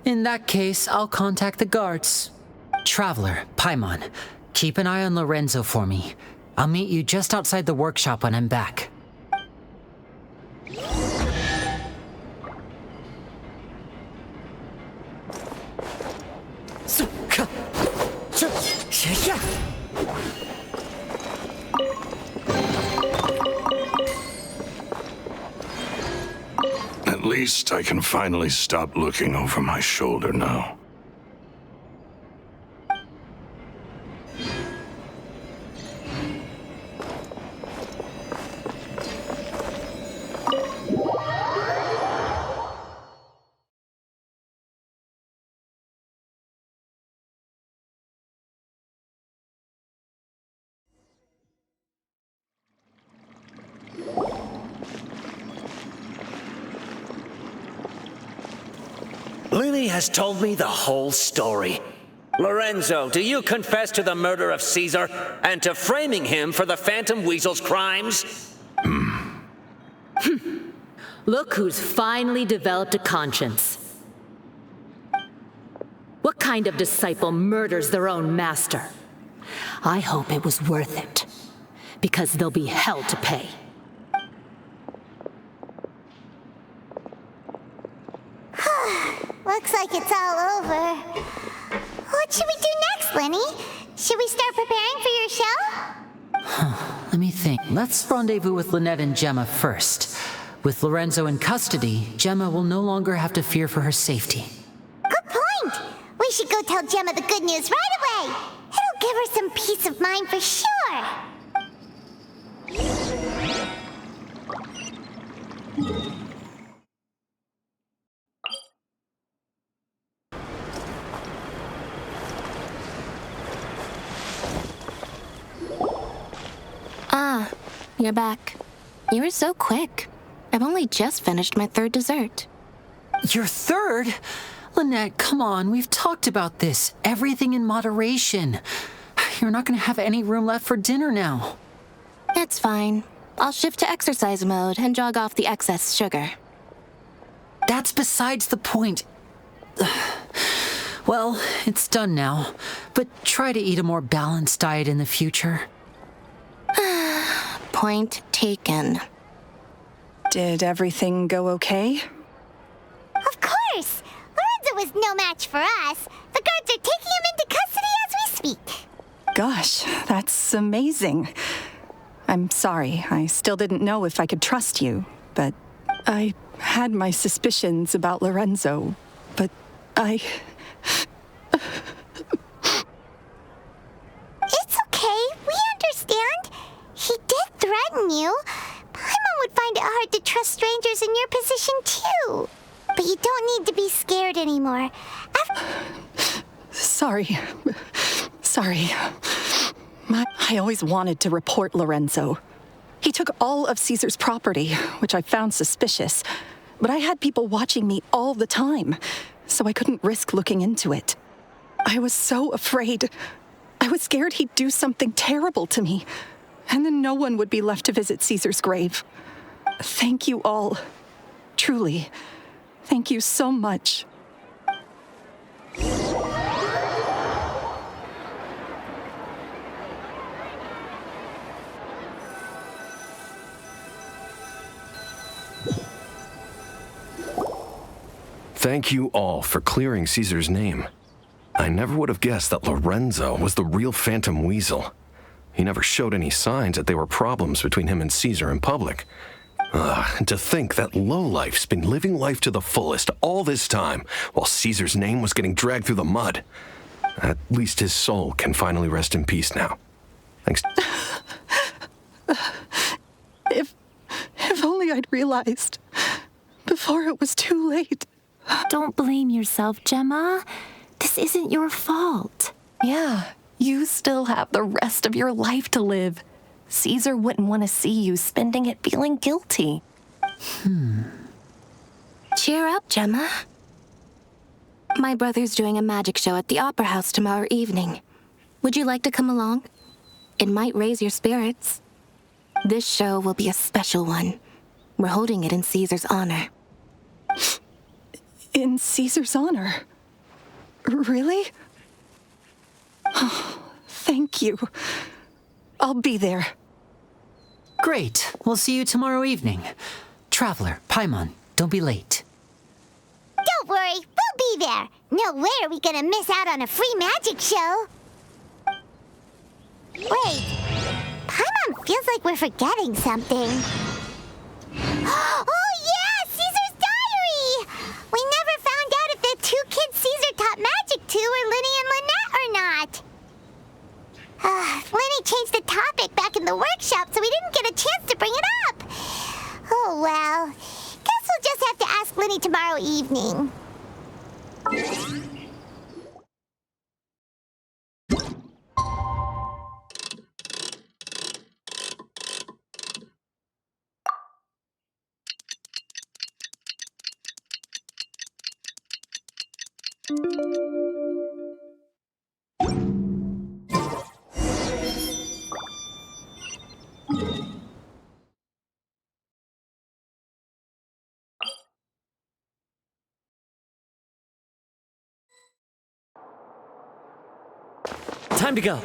Speaker 5: In that case, I'll contact the guards. Traveler, Paimon, keep an eye on Lorenzo for me. I'll meet you just outside the workshop when I'm back.
Speaker 4: At least I can finally stop looking over my shoulder now.
Speaker 15: Lyney has told me the whole story. Lorenzo, do you confess to the murder of Caesar and to framing him for the Phantom Weasel's crimes?
Speaker 8: Look who's finally developed a conscience. What kind of disciple murders their own master? I hope it was worth it, because they'll be hell to pay.
Speaker 2: Looks like it's all over. What should we do next, Lyney? Should we start preparing for your show?
Speaker 5: Let me think. Let's rendezvous with Lynette and Jemma first. With Lorenzo in custody, Jemma will no longer have to fear for her safety.
Speaker 2: Good point. We should go tell Jemma the good news right away. It'll give her some peace of mind for sure.
Speaker 3: Ah, you're back. You were so quick. I've only just finished my third dessert.
Speaker 5: Your third? Lynette, come on, we've talked about this. Everything in moderation. You're not going to have any room left for dinner now.
Speaker 3: It's fine. I'll shift to exercise mode and jog off the excess sugar.
Speaker 5: That's besides the point. Well, it's done now, but try to eat a more balanced diet in the future.
Speaker 3: Point taken.
Speaker 10: Did everything go okay?
Speaker 2: Of course! Lorenzo was no match for us. The guards are taking him into custody as we speak.
Speaker 10: Gosh, that's amazing. I'm sorry. I still didn't know if I could trust you, but I had my suspicions about Lorenzo, but
Speaker 2: It's okay. We understand. He did threaten you. Paimon would find it hard to trust strangers in your position, too. But you don't need to be scared anymore.
Speaker 10: Sorry. I always wanted to report Lorenzo. He took all of Caesar's property, which I found suspicious. But I had people watching me all the time, so I couldn't risk looking into it. I was so afraid. I was scared he'd do something terrible to me, and then no one would be left to visit Caesar's grave. Thank you all. Truly. Thank you so much.
Speaker 7: Thank you all for clearing Caesar's name. I never would have guessed that Lorenzo was the real Phantom Weasel. He never showed any signs that there were problems between him and Caesar in public. And to think that lowlife's been living life to the fullest all this time, while Caesar's name was getting dragged through the mud. At least his soul can finally rest in peace now. Thanks.
Speaker 10: If only I'd realized before it was too late.
Speaker 3: Don't blame yourself, Jemma. This isn't your fault.
Speaker 6: Yeah, you still have the rest of your life to live. Caesar wouldn't want to see you spending it feeling guilty.
Speaker 3: Cheer up, Jemma. My brother's doing a magic show at the Opera House tomorrow evening. Would you like to come along? It might raise your spirits. This show will be a special one. We're holding it in Caesar's honor.
Speaker 10: In Caesar's honor? Really? Oh, thank you. I'll be there.
Speaker 5: Great. We'll see you tomorrow evening. Traveler, Paimon, don't be late.
Speaker 2: Don't worry, we'll be there. No way are we gonna miss out on a free magic show. Wait, Paimon feels like we're forgetting something. Oh yeah, Caesar's diary! We never found out if the two kids Caesar taught magic to were Lyney and Lynette or not. Lyney changed the topic back in the workshop, so we didn't get a chance to bring it up. Oh well, guess we'll just have to ask Lyney tomorrow evening.
Speaker 9: Time to go.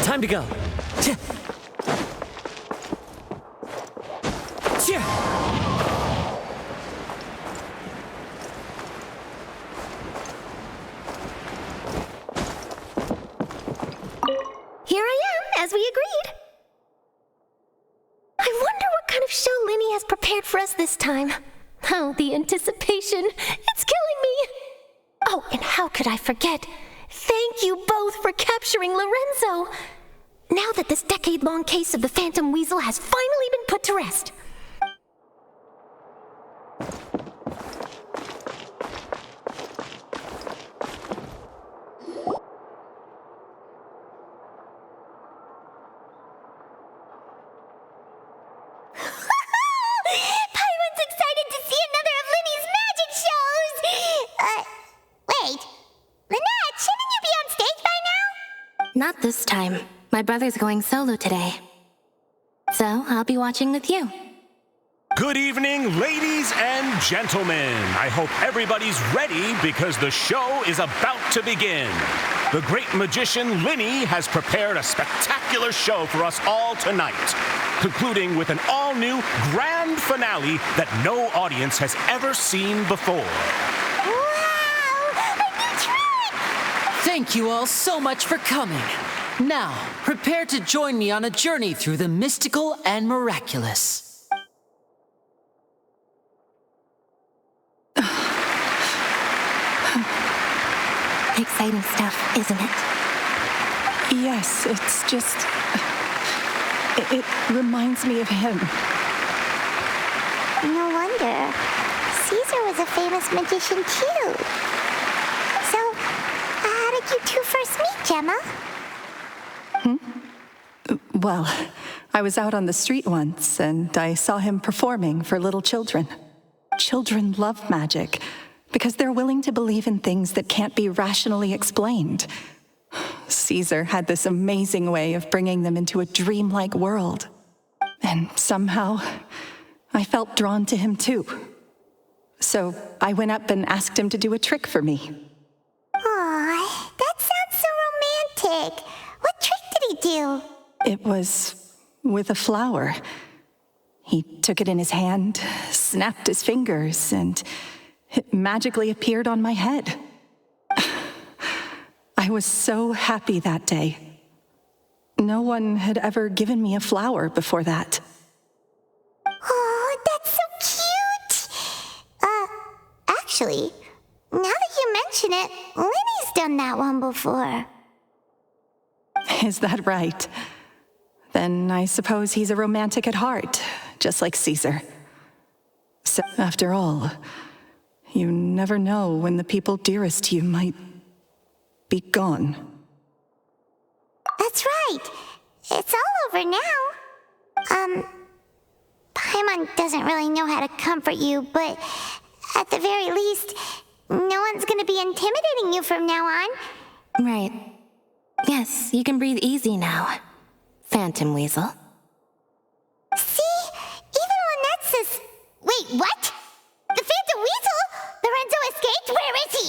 Speaker 9: Time to go.
Speaker 3: Here I am, as we agreed. I wonder what kind of show Lyney has prepared for us this time. Oh, the anticipation. It's killing me. Oh, and how could I forget? Thank you both for capturing Lorenzo. Now that this decade-long case of the Phantom Weasel has finally been put to rest. Not this time. My brother's going solo today. So, I'll be watching with you.
Speaker 16: Good evening, ladies and gentlemen. I hope everybody's ready because the show is about to begin. The great magician Lyney has prepared a spectacular show for us all tonight, concluding with an all-new grand finale that no audience has ever seen before.
Speaker 2: Wow! A new trick!
Speaker 5: Thank you all so much for coming. Now, prepare to join me on a journey through the mystical and miraculous.
Speaker 3: Exciting stuff, isn't it?
Speaker 10: Yes, it's just... It reminds me of him.
Speaker 2: No wonder. Caesar was a famous magician too. So, how did you two first meet, Jemma?
Speaker 10: Well, I was out on the street once, and I saw him performing for little children. Children love magic, because they're willing to believe in things that can't be rationally explained. Caesar had this amazing way of bringing them into a dreamlike world. And somehow, I felt drawn to him too. So I went up and asked him to do a trick for me.
Speaker 2: Aw, that sounds so romantic. What trick did he do?
Speaker 10: It was with a flower. He took it in his hand, snapped his fingers, and it magically appeared on my head. I was so happy that day. No one had ever given me a flower before that.
Speaker 2: Oh, that's so cute! Actually, now that you mention it, Lyney's done that one before.
Speaker 10: Is that right? Then I suppose he's a romantic at heart, just like Caesar. So, after all, you never know when the people dearest to you might be gone.
Speaker 2: That's right. It's all over now. Paimon doesn't really know how to comfort you, but at the very least, no one's gonna be intimidating you from now on.
Speaker 3: Right. Yes, you can breathe easy now, Phantom Weasel.
Speaker 2: See? Even Lynette says... Wait, what? The Phantom Weasel? Lorenzo escaped? Where is he?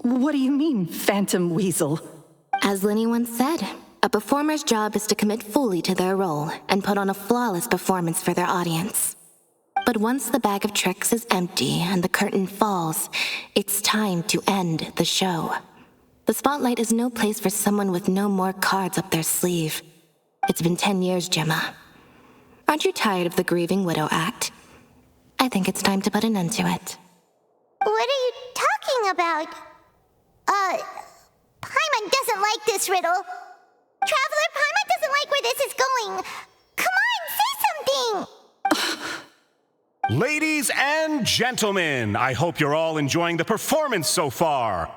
Speaker 10: What do you mean, Phantom Weasel?
Speaker 3: As Lyney once said, a performer's job is to commit fully to their role and put on a flawless performance for their audience. But once the bag of tricks is empty and the curtain falls, it's time to end the show. The spotlight is no place for someone with no more cards up their sleeve. It's been 10 years, Jemma. Aren't you tired of the grieving widow act? I think it's time to put an end to it.
Speaker 2: What are you talking about? Paimon doesn't like this riddle. Traveler, Paimon doesn't like where this is going. Come on, say something!
Speaker 16: Ladies and gentlemen, I hope you're all enjoying the performance so far.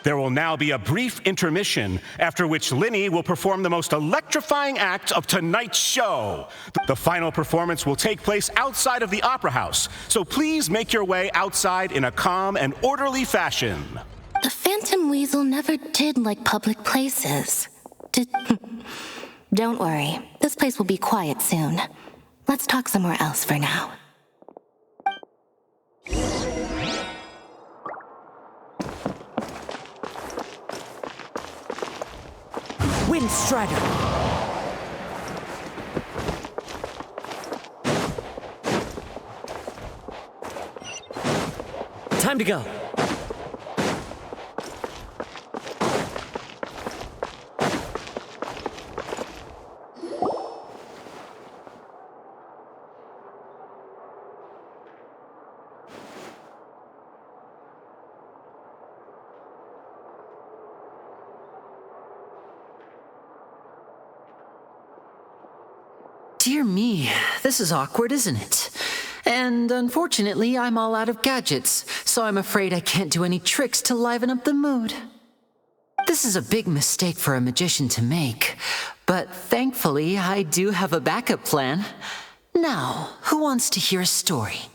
Speaker 16: There will now be a brief intermission, after which Lyney will perform the most electrifying act of tonight's show. The final performance will take place outside of the Opera House, so please make your way outside in a calm and orderly fashion.
Speaker 3: The Phantom Weasel never did like public places. Don't worry, this place will be quiet soon. Let's talk somewhere else for now.
Speaker 1: Windstrider!
Speaker 17: Time to go.
Speaker 5: Dear me, this is awkward, isn't it? And unfortunately, I'm all out of gadgets, so I'm afraid I can't do any tricks to liven up the mood. This is a big mistake for a magician to make, but thankfully, I do have a backup plan. Now, who wants to hear a story?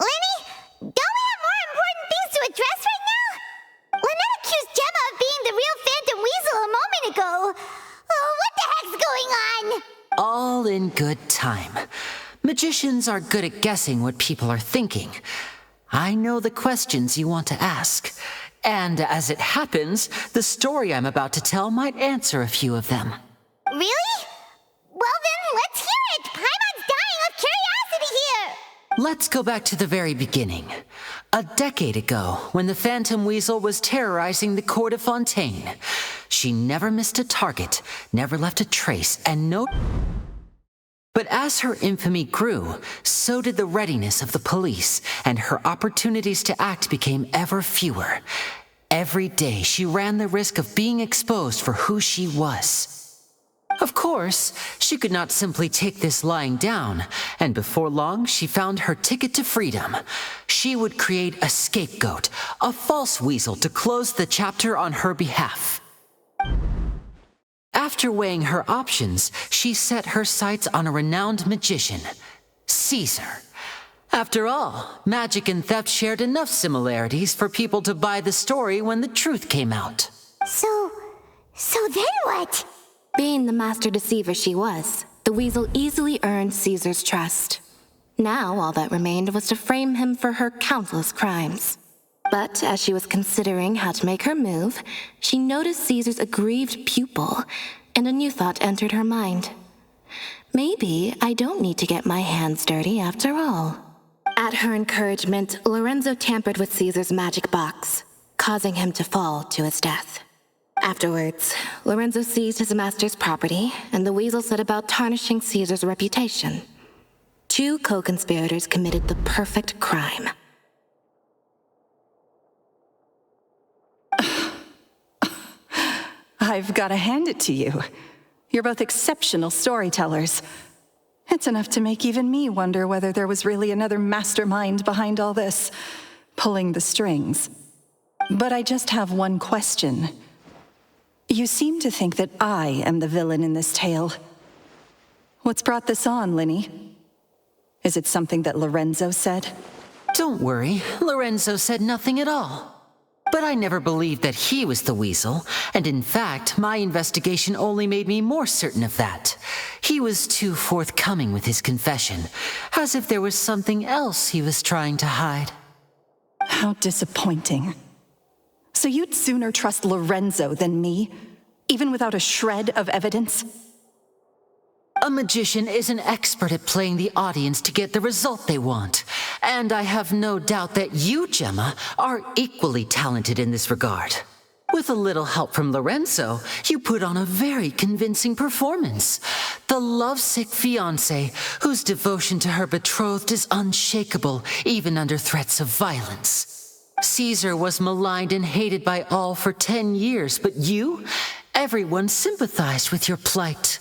Speaker 2: Lyney, don't we have more important things to address right now? Lynette accused Jemma of being the real Phantom Weasel a moment ago. Oh, what the heck's going on?
Speaker 5: All in good time. Magicians are good at guessing what people are thinking. I know the questions you want to ask. And as it happens, the story I'm about to tell might answer a few of them.
Speaker 2: Really? Well then, let's hear it! Paimon's dying of curiosity here!
Speaker 5: Let's go back to the very beginning. A decade ago, when the Phantom Weasel was terrorizing the Court de Fontaine. She never missed a target, never left a trace, and no... But as her infamy grew, so did the readiness of the police, and her opportunities to act became ever fewer. Every day, she ran the risk of being exposed for who she was. Of course, she could not simply take this lying down, and before long, she found her ticket to freedom. She would create a scapegoat, a false weasel to close the chapter on her behalf. After weighing her options, she set her sights on a renowned magician, Caesar. After all, magic and theft shared enough similarities for people to buy the story when the truth came out.
Speaker 2: So then what?
Speaker 3: Being the master deceiver she was, the weasel easily earned Caesar's trust. Now all that remained was to frame him for her countless crimes. But as she was considering how to make her move, she noticed Caesar's aggrieved pupil, and a new thought entered her mind. Maybe I don't need to get my hands dirty after all. At her encouragement, Lorenzo tampered with Caesar's magic box, causing him to fall to his death. Afterwards, Lorenzo seized his master's property, and the weasel set about tarnishing Caesar's reputation. Two co-conspirators committed the perfect crime.
Speaker 10: I've got to hand it to you. You're both exceptional storytellers. It's enough to make even me wonder whether there was really another mastermind behind all this, pulling the strings. But I just have one question. You seem to think that I am the villain in this tale. What's brought this on, Lyney? Is it something that Lorenzo said?
Speaker 5: Don't worry, Lorenzo said nothing at all. But I never believed that he was the weasel, and in fact, my investigation only made me more certain of that. He was too forthcoming with his confession, as if there was something else he was trying to hide.
Speaker 10: How disappointing. So you'd sooner trust Lorenzo than me, even without a shred of evidence?
Speaker 5: A magician is an expert at playing the audience to get the result they want. And I have no doubt that you, Jemma, are equally talented in this regard. With a little help from Lorenzo, you put on a very convincing performance. The lovesick fiancé, whose devotion to her betrothed is unshakable, even under threats of violence. Caesar was maligned and hated by all for 10 years, but you? Everyone sympathized with your plight.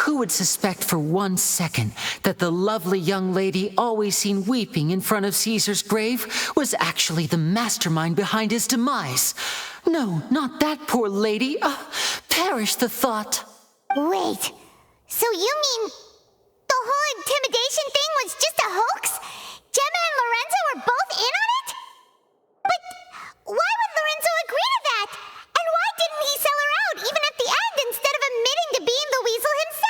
Speaker 5: Who would suspect for 1 second that the lovely young lady always seen weeping in front of Caesar's grave was actually the mastermind behind his demise? No, not that poor lady. Perish the thought.
Speaker 2: Wait, so you mean the whole intimidation thing was just a hoax? Jemma and Lorenzo were both in on it? But why would Lorenzo agree to that? And why didn't he sell her out even at the end instead of admitting to being the weasel himself?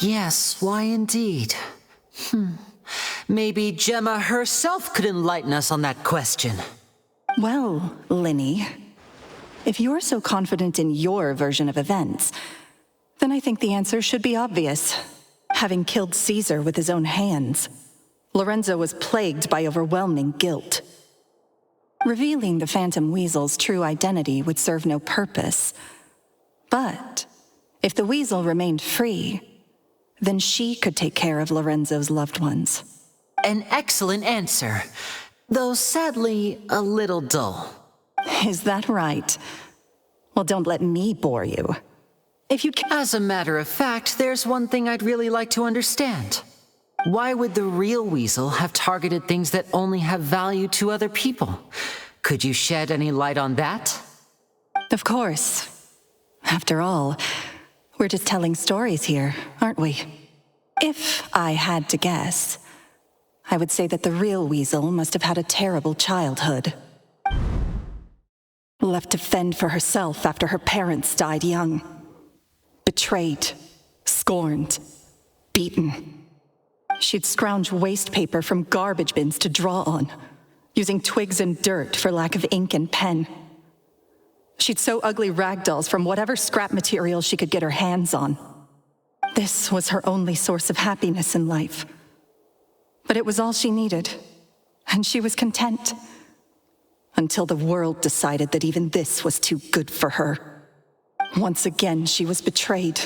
Speaker 5: Yes, why indeed? Maybe Jemma herself could enlighten us on that question.
Speaker 10: Well, Lyney, if you're so confident in your version of events, then I think the answer should be obvious. Having killed Caesar with his own hands, Lorenzo was plagued by overwhelming guilt. Revealing the Phantom Weasel's true identity would serve no purpose. But if the weasel remained free, then she could take care of Lorenzo's loved ones.
Speaker 5: An excellent answer, though sadly a little dull.
Speaker 10: Is that right? Well, don't let me bore you.
Speaker 5: As a matter of fact, there's one thing I'd really like to understand. Why would the real weasel have targeted things that only have value to other people? Could you shed any light on that?
Speaker 10: Of course. After all, we're just telling stories here, aren't we? If I had to guess, I would say that the real weasel must have had a terrible childhood. Left to fend for herself after her parents died young. Betrayed, scorned, beaten. She'd scrounge waste paper from garbage bins to draw on, using twigs and dirt for lack of ink and pen. She'd sew ugly rag dolls from whatever scrap material she could get her hands on. This was her only source of happiness in life. But it was all she needed, and she was content. Until the world decided that even this was too good for her. Once again, she was betrayed.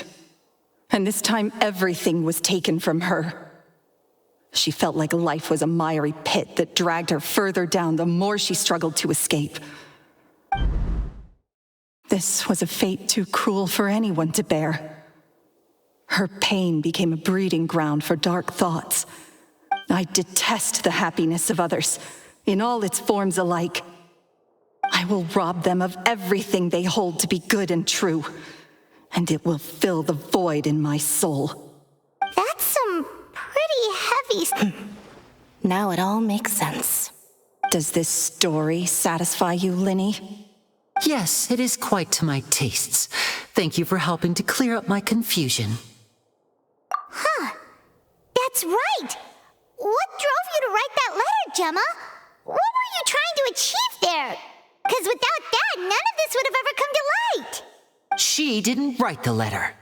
Speaker 10: And this time, everything was taken from her. She felt like life was a miry pit that dragged her further down the more she struggled to escape. This was a fate too cruel for anyone to bear. Her pain became a breeding ground for dark thoughts. I detest the happiness of others, in all its forms alike. I will rob them of everything they hold to be good and true, and it will fill the void in my soul.
Speaker 2: That's some pretty heavy...
Speaker 3: Now it all makes sense.
Speaker 10: Does this story satisfy you, Lyney?
Speaker 5: Yes, it is quite to my tastes. Thank you for helping to clear up my confusion.
Speaker 2: Huh. That's right. What drove you to write that letter, Jemma? What were you trying to achieve there? Because without that, none of this would have ever come to light.
Speaker 5: She didn't write the letter.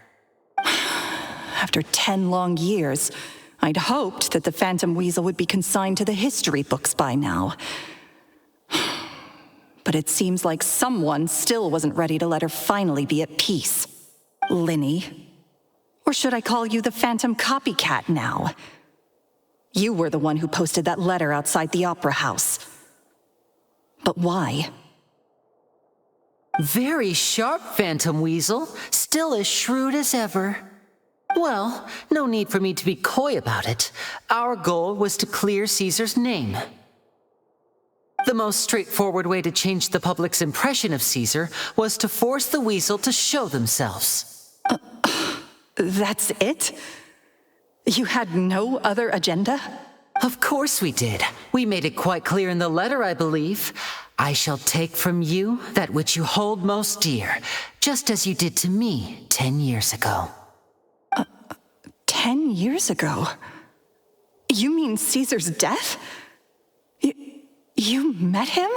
Speaker 10: After 10 long years, I'd hoped that the Phantom Weasel would be consigned to the history books by now. But it seems like someone still wasn't ready to let her finally be at peace. Lyney. Or should I call you the Phantom Copycat now? You were the one who posted that letter outside the Opera House. But why?
Speaker 5: Very sharp, Phantom Weasel. Still as shrewd as ever. Well, no need for me to be coy about it. Our goal was to clear Caesar's name. The most straightforward way to change the public's impression of Caesar was to force the Weasel to show themselves.
Speaker 10: That's it? You had no other agenda?
Speaker 5: Of course we did. We made it quite clear in the letter, I believe. I shall take from you that which you hold most dear, just as you did to me 10 years ago.
Speaker 10: 10 years ago? You mean Caesar's death? You met him?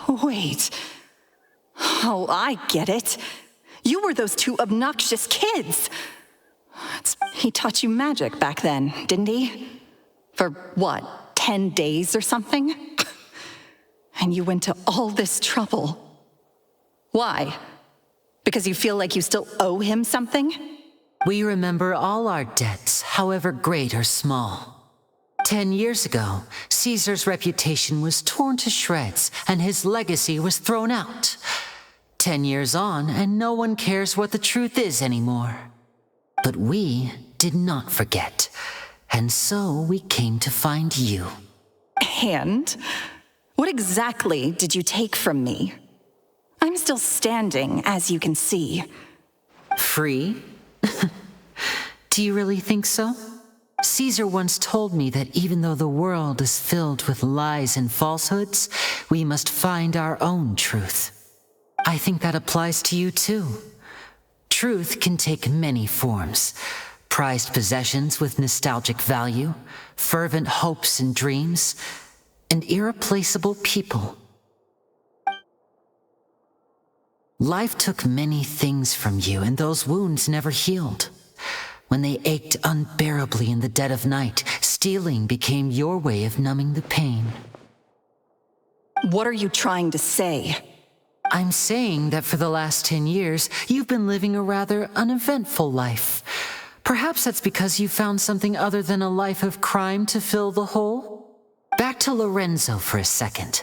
Speaker 10: Wait. Oh, I get it. You were those two obnoxious kids. He taught you magic back then, didn't he? For what, 10 days or something? And you went to all this trouble. Why? Because you feel like you still owe him something?
Speaker 5: We remember all our debts, however great or small. 10 years ago, Caesar's reputation was torn to shreds and his legacy was thrown out. 10 years on, and no one cares what the truth is anymore. But we did not forget, and so we came to find you.
Speaker 10: And? What exactly did you take from me? I'm still standing, as you can see.
Speaker 5: Free? Do you really think so? Caesar once told me that even though the world is filled with lies and falsehoods, we must find our own truth. I think that applies to you too. Truth can take many forms. Prized possessions with nostalgic value, fervent hopes and dreams, and irreplaceable people. Life took many things from you, and those wounds never healed. When they ached unbearably in the dead of night, stealing became your way of numbing the pain.
Speaker 10: What are you trying to say?
Speaker 5: I'm saying that for the last 10 years, you've been living a rather uneventful life. Perhaps that's because you found something other than a life of crime to fill the hole? Back to Lorenzo for a second.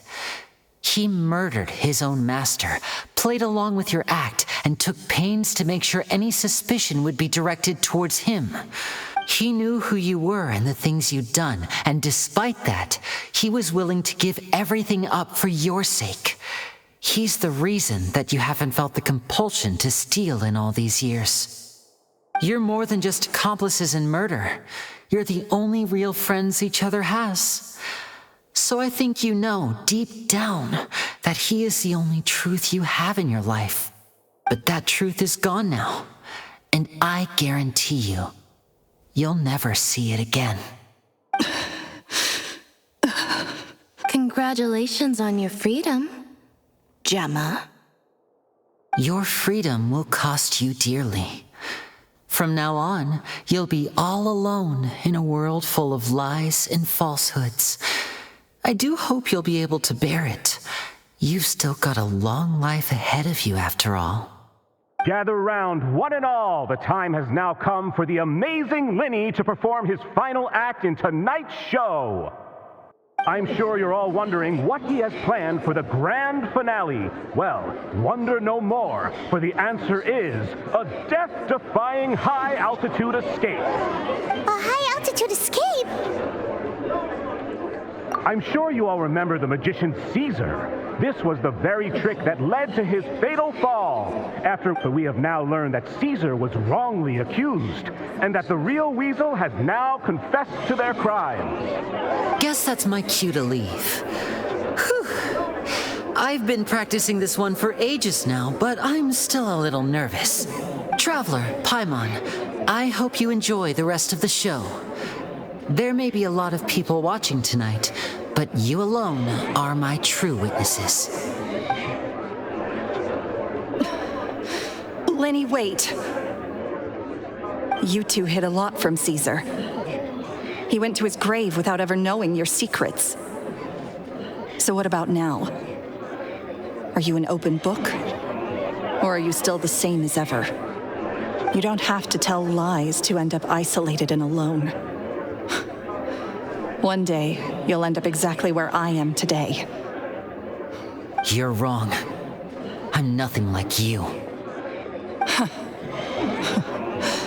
Speaker 5: He murdered his own master, played along with your act, and took pains to make sure any suspicion would be directed towards him. He knew who you were and the things you'd done, and despite that, he was willing to give everything up for your sake. He's the reason that you haven't felt the compulsion to steal in all these years. You're more than just accomplices in murder. You're the only real friends each other has. So I think you know, deep down, that he is the only truth you have in your life. But that truth is gone now, and I guarantee you, you'll never see it again.
Speaker 3: Congratulations on your freedom, Jemma.
Speaker 5: Your freedom will cost you dearly. From now on, you'll be all alone in a world full of lies and falsehoods. I do hope you'll be able to bear it. You've still got a long life ahead of you, after all.
Speaker 16: Gather round, one and all. The time has now come for the amazing Lyney to perform his final act in tonight's show. I'm sure you're all wondering what he has planned for the grand finale. Well, wonder no more, for the answer is a death-defying high-altitude escape.
Speaker 2: A high-altitude escape?
Speaker 16: I'm sure you all remember the magician Caesar. This was the very trick that led to his fatal fall. But we have now learned that Caesar was wrongly accused, and that the real weasel has now confessed to their crimes.
Speaker 5: Guess that's my cue to leave. Whew. I've been practicing this one for ages now, but I'm still a little nervous. Traveler, Paimon, I hope you enjoy the rest of the show. There may be a lot of people watching tonight, but you alone are my true witnesses.
Speaker 10: Lyney, wait. You two hid a lot from Caesar. He went to his grave without ever knowing your secrets. So what about now? Are you an open book? Or are you still the same as ever? You don't have to tell lies to end up isolated and alone. One day, you'll end up exactly where I am today.
Speaker 5: You're wrong. I'm nothing like you.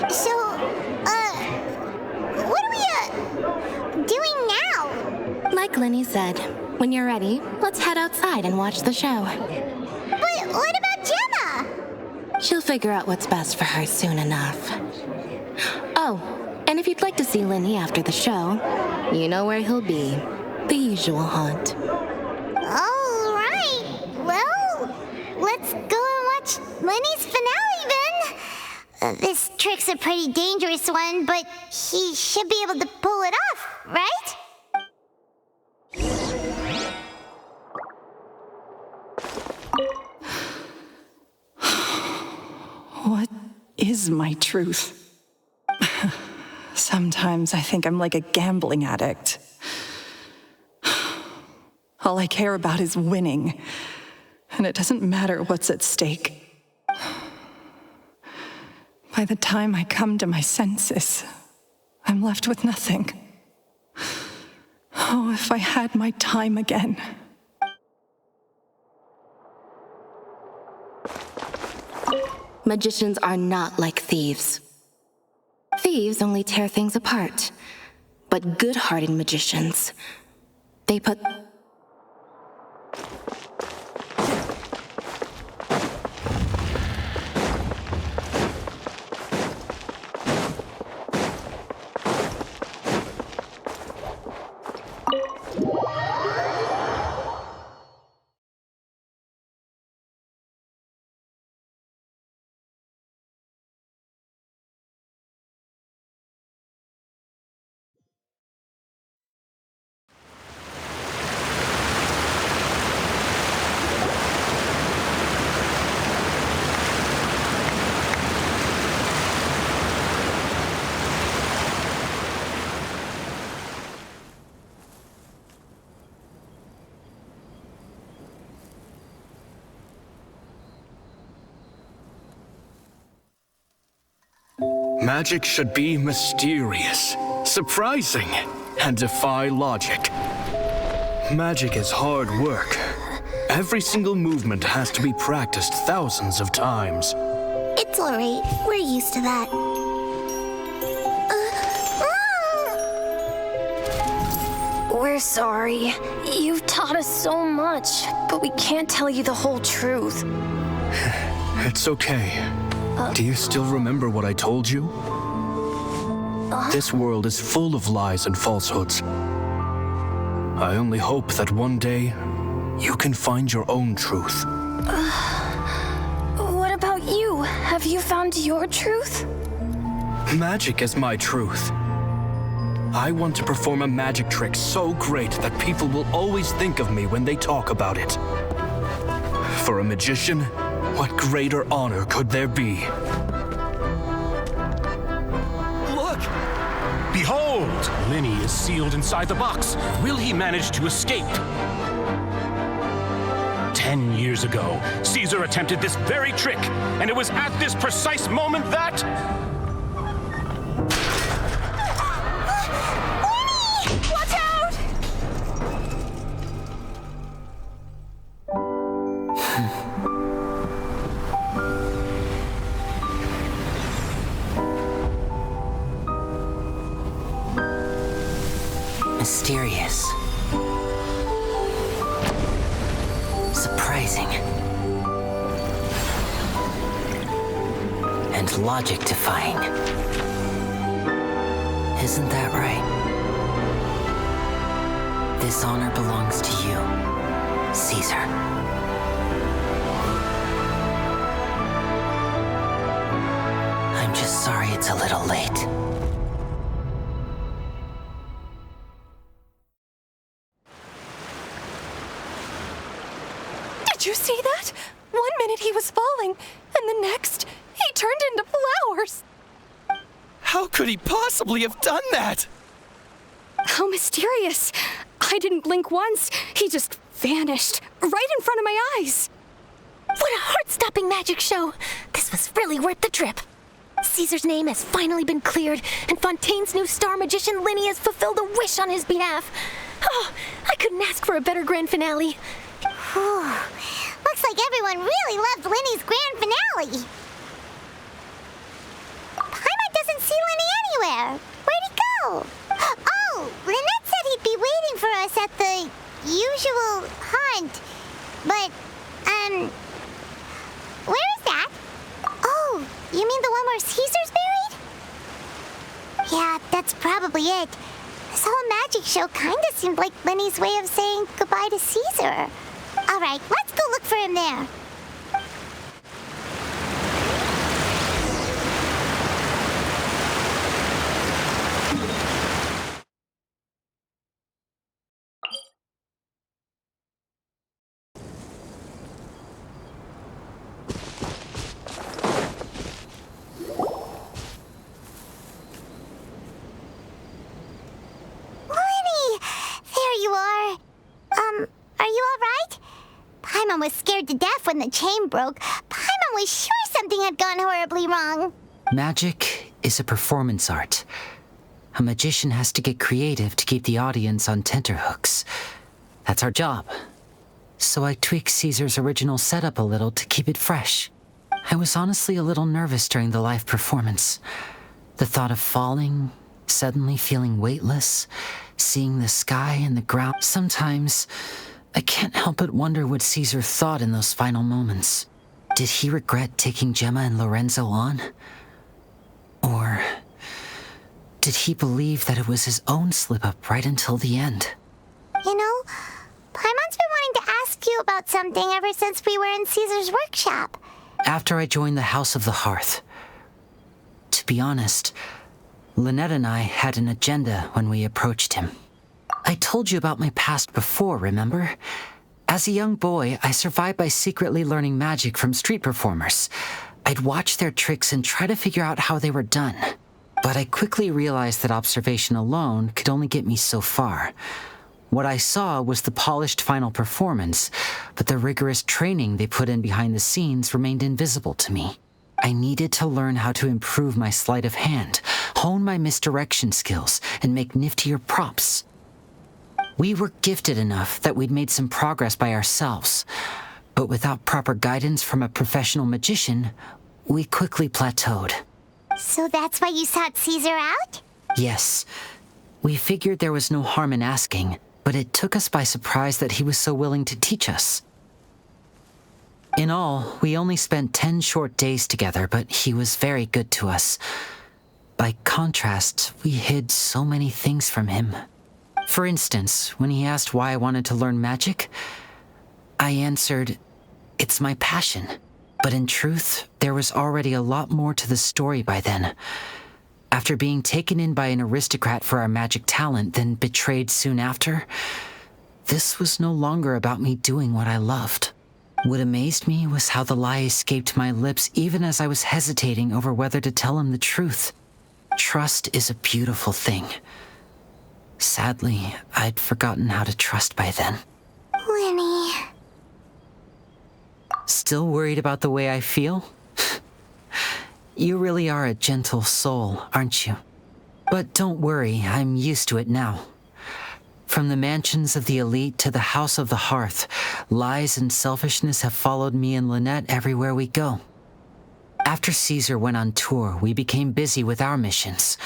Speaker 2: So, what are we, doing now?
Speaker 3: Like Lyney said, when you're ready, let's head outside and watch the show.
Speaker 2: But what about Jemma?
Speaker 3: She'll figure out what's best for her soon enough. Oh, and if you'd like to see Lyney after the show, you know where he'll be. The usual haunt.
Speaker 2: All right. Well, let's go and watch Lyney's finale then. This trick's a pretty dangerous one, but he should be able to pull it off, right?
Speaker 10: What is my truth? Sometimes I think I'm like a gambling addict. All I care about is winning, and it doesn't matter what's at stake. By the time I come to my senses, I'm left with nothing. Oh, if I had my time again.
Speaker 3: Magicians are not like thieves. Thieves only tear things apart. But good-hearted magicians, they put...
Speaker 14: Magic should be mysterious, surprising, and defy logic. Magic is hard work. Every single movement has to be practiced thousands of times.
Speaker 2: It's all right. We're used to that.
Speaker 6: We're sorry. You've taught us so much, but we can't tell you the whole truth.
Speaker 14: It's okay. Do you still remember what I told you? This world is full of lies and falsehoods. I only hope that one day you can find your own truth.
Speaker 6: What about you? Have you found your truth?
Speaker 14: Magic is my truth. I want to perform a magic trick so great that people will always think of me when they talk about it. For a magician, what greater honor could there be?
Speaker 9: Look!
Speaker 16: Behold! Lyney is sealed inside the box. Will he manage to escape? 10 years ago, Caesar attempted this very trick, and it was at this precise moment that...
Speaker 6: Lyney! Watch out!
Speaker 5: Mysterious. Surprising. And logic-defying. Isn't that right? This honor belongs to you, Caesar. I'm just sorry it's a little late.
Speaker 6: Did you see that? 1 minute he was falling, and the next, he turned into flowers.
Speaker 9: How could he possibly have done that?
Speaker 6: How mysterious. I didn't blink once. He just vanished, right in front of my eyes.
Speaker 3: What a heart-stopping magic show! This was really worth the trip. Caesar's name has finally been cleared, and Fontaine's new star magician Lyney has fulfilled a wish on his behalf. Oh, I couldn't ask for a better grand finale.
Speaker 2: Looks like everyone really loved Lyney's grand finale. Paimon doesn't see Lyney anywhere. Where'd he go? Oh, Lynette said he'd be waiting for us at the usual hunt. But, where is that? Oh, you mean the one where Caesar's buried? Yeah, that's probably it. This whole magic show kinda seemed like Lyney's way of saying goodbye to Caesar. All right, let's go look for him there. Lyney! There you are. Are you all right? Paimon was scared to death when the chain broke. Paimon was sure something had gone horribly wrong.
Speaker 5: Magic is a performance art. A magician has to get creative to keep the audience on tenterhooks. That's our job. So I tweaked Caesar's original setup a little to keep it fresh. I was honestly a little nervous during the live performance. The thought of falling, suddenly feeling weightless, seeing the sky and the ground. Sometimes I can't help but wonder what Caesar thought in those final moments. Did he regret taking Jemma and Lorenzo on? Or did he believe that it was his own slip-up right until the end?
Speaker 2: You know, Paimon's been wanting to ask you about something ever since we were in Caesar's workshop.
Speaker 5: After I joined the House of the Hearth. To be honest, Lynette and I had an agenda when we approached him. I told you about my past before, remember? As a young boy, I survived by secretly learning magic from street performers. I'd watch their tricks and try to figure out how they were done. But I quickly realized that observation alone could only get me so far. What I saw was the polished final performance, but the rigorous training they put in behind the scenes remained invisible to me. I needed to learn how to improve my sleight of hand, hone my misdirection skills, and make niftier props. We were gifted enough that we'd made some progress by ourselves, but without proper guidance from a professional magician, we quickly plateaued.
Speaker 2: So that's why you sought Caesar out?
Speaker 5: Yes. We figured there was no harm in asking, but it took us by surprise that he was so willing to teach us. In all, we only spent 10 short days together, but he was very good to us. By contrast, we hid so many things from him. For instance, when he asked why I wanted to learn magic, I answered, "It's my passion." But in truth, there was already a lot more to the story by then. After being taken in by an aristocrat for our magic talent, then betrayed soon after, this was no longer about me doing what I loved. What amazed me was how the lie escaped my lips even as I was hesitating over whether to tell him the truth. Trust is a beautiful thing. Sadly, I'd forgotten how to trust by then.
Speaker 2: Lyney.
Speaker 5: Still worried about the way I feel? You really are a gentle soul, aren't you? But don't worry, I'm used to it now. From the mansions of the elite to the house of the hearth, lies and selfishness have followed me and Lynette everywhere we go. After Caesar went on tour, we became busy with our missions.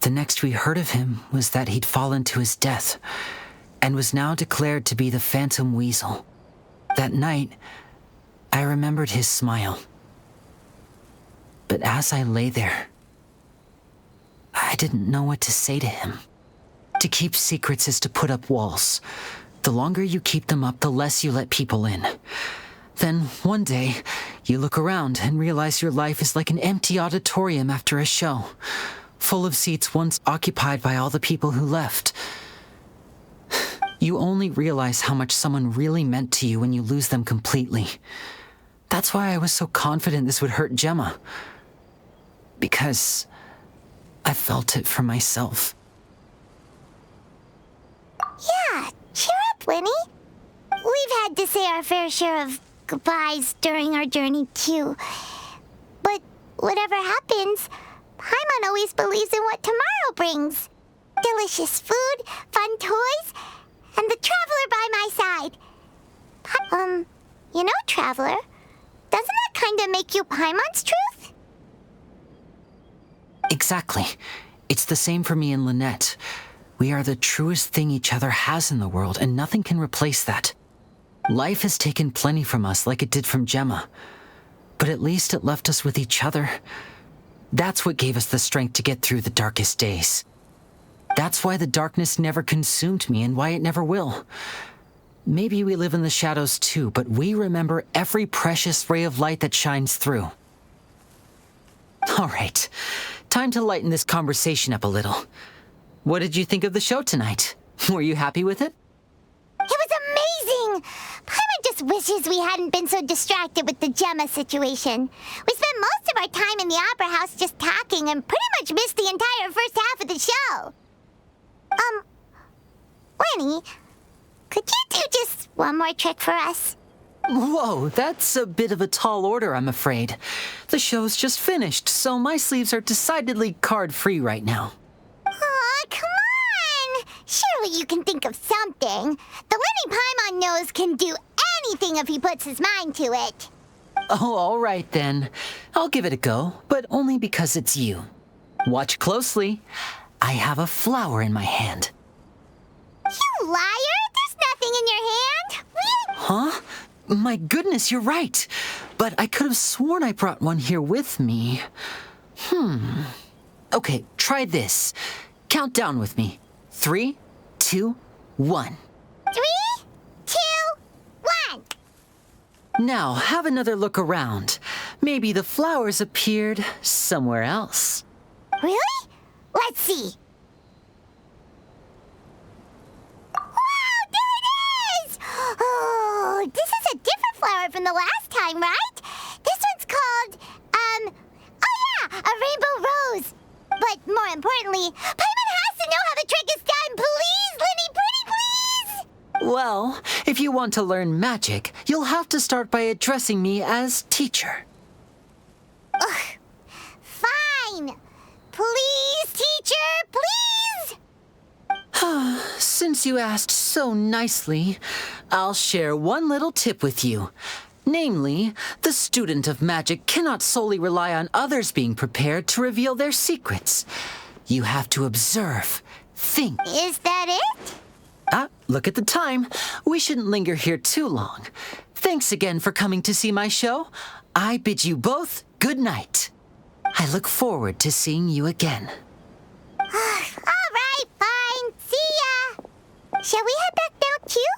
Speaker 5: The next we heard of him was that he'd fallen to his death, and was now declared to be the Phantom Weasel. That night, I remembered his smile. But as I lay there, I didn't know what to say to him. To keep secrets is to put up walls. The longer you keep them up, the less you let people in. Then, one day, you look around and realize your life is like an empty auditorium after a show, full of seats once occupied by all the people who left. You only realize how much someone really meant to you when you lose them completely. That's why I was so confident this would hurt Jemma. Because I felt it for myself.
Speaker 2: Yeah, cheer up, Lyney. We've had to say our fair share of goodbyes during our journey, too. But whatever happens, Paimon always believes in what tomorrow brings. Delicious food, fun toys, and the Traveler by my side. You know, Traveler, doesn't that kind of make you Paimon's truth?
Speaker 5: Exactly. It's the same for me and Lynette. We are the truest thing each other has in the world, and nothing can replace that. Life has taken plenty from us, like it did from Jemma. But at least it left us with each other. That's what gave us the strength to get through the darkest days. That's why the darkness never consumed me, and why it never will. Maybe we live in the shadows too, but we remember every precious ray of light that shines through. All right, time to lighten this conversation up a little. What did you think of the show tonight? Were you happy with it?
Speaker 2: It was amazing! Paimon just wishes we hadn't been so distracted with the Jemma situation. We spent most of our time in the Opera House just talking and pretty much missed the entire first half of the show. Lyney, could you do just one more trick for us?
Speaker 5: Whoa, that's a bit of a tall order, I'm afraid. The show's just finished, so my sleeves are decidedly card-free right now.
Speaker 2: Aw, come on! Surely you can think of something. The Lyney Paimon knows can do anything if he puts his mind to it.
Speaker 5: Oh, all right then. I'll give it a go, but only because it's you. Watch closely. I have a flower in my hand.
Speaker 2: You liar! There's nothing in your hand!
Speaker 5: Huh? My goodness, you're right. But I could have sworn I brought one here with me. Okay, try this. Count down with me. 3, 2, 1.
Speaker 2: 3, 2, 1.
Speaker 5: Now, have another look around. Maybe the flowers appeared somewhere else.
Speaker 2: Really? Let's see. Wow, there it is! Oh, this is a different flower from the last time, right? This one's called, a rainbow rose. But more importantly, Paimon has to know how the trick is done. Please, Lyney, pretty please!
Speaker 5: Well, if you want to learn magic, you'll have to start by addressing me as teacher.
Speaker 2: Ugh. Fine. Please, teacher, please!
Speaker 5: Since you asked so nicely, I'll share one little tip with you. Namely, the student of magic cannot solely rely on others being prepared to reveal their secrets. You have to observe, think.
Speaker 2: Is that it?
Speaker 5: Look at the time. We shouldn't linger here too long. Thanks again for coming to see my show. I bid you both good night. I look forward to seeing you again.
Speaker 2: All right, fine. See ya. Shall we head back now, too?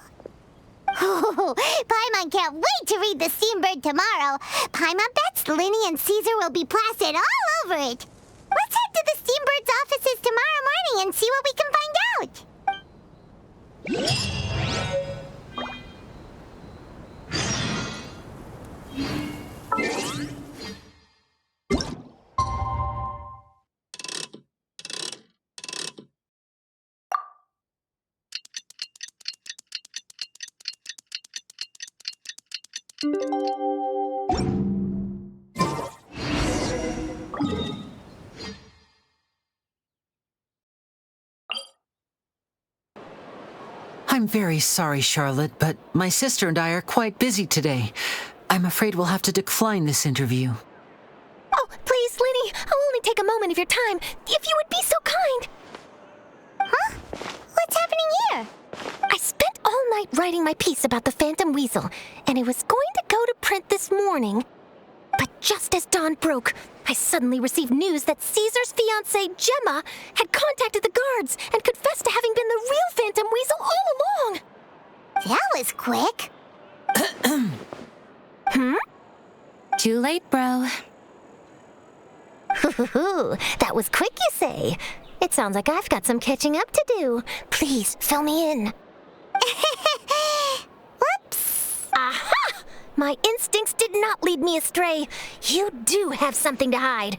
Speaker 2: Oh, Paimon can't wait to read The Steambird tomorrow. Paimon bets Lyney and Caesar will be plastered all over it. Let's head to the Steambird's offices tomorrow morning and see what we can find out.
Speaker 5: I'm very sorry, Charlotte, but my sister and I are quite busy today. I'm afraid we'll have to decline this interview.
Speaker 3: Oh, please, Lyney, I'll only take a moment of your time, if you would be so kind.
Speaker 2: Huh? What's happening here?
Speaker 3: I spent all night writing my piece about the Phantom Weasel, and it was going to go to print this morning. But just as dawn broke, I suddenly received news that Caesar's fiancée, Jemma, had contacted the guards and confessed to having been the real Phantom Weasel all along.
Speaker 2: That was quick.
Speaker 3: Too late, bro. That was quick, you say? It sounds like I've got some catching up to do. Please, fill me in.
Speaker 2: Whoops.
Speaker 3: Aha! My instincts did not lead me astray. You do have something to hide.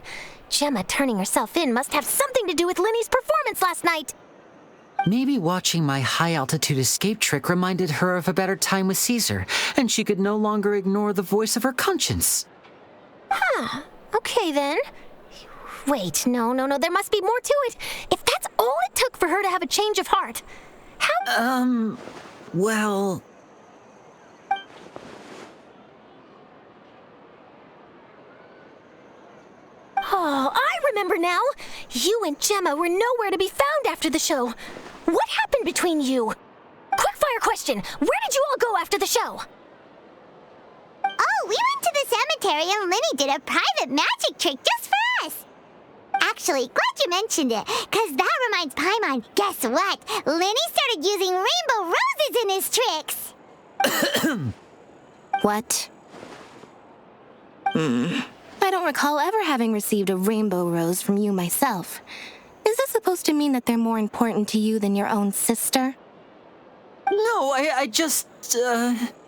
Speaker 3: Jemma turning herself in must have something to do with Lyney's performance last night.
Speaker 5: Maybe watching my high-altitude escape trick reminded her of a better time with Caesar, and she could no longer ignore the voice of her conscience.
Speaker 3: Huh. Okay, then. Wait, no, there must be more to it. If that's all it took for her to have a change of heart, how...
Speaker 5: well...
Speaker 3: Oh, I remember now. You and Jemma were nowhere to be found after the show. What happened between you? Quickfire question. Where did you all go after the show?
Speaker 2: Oh, we went to the cemetery and Lyney did a private magic trick just for us. Actually, glad you mentioned it, because that reminds Paimon. Guess what? Lyney started using rainbow roses in his tricks.
Speaker 3: What? I don't recall ever having received a rainbow rose from you myself. Is this supposed to mean that they're more important to you than your own sister?
Speaker 5: No, I just,
Speaker 2: What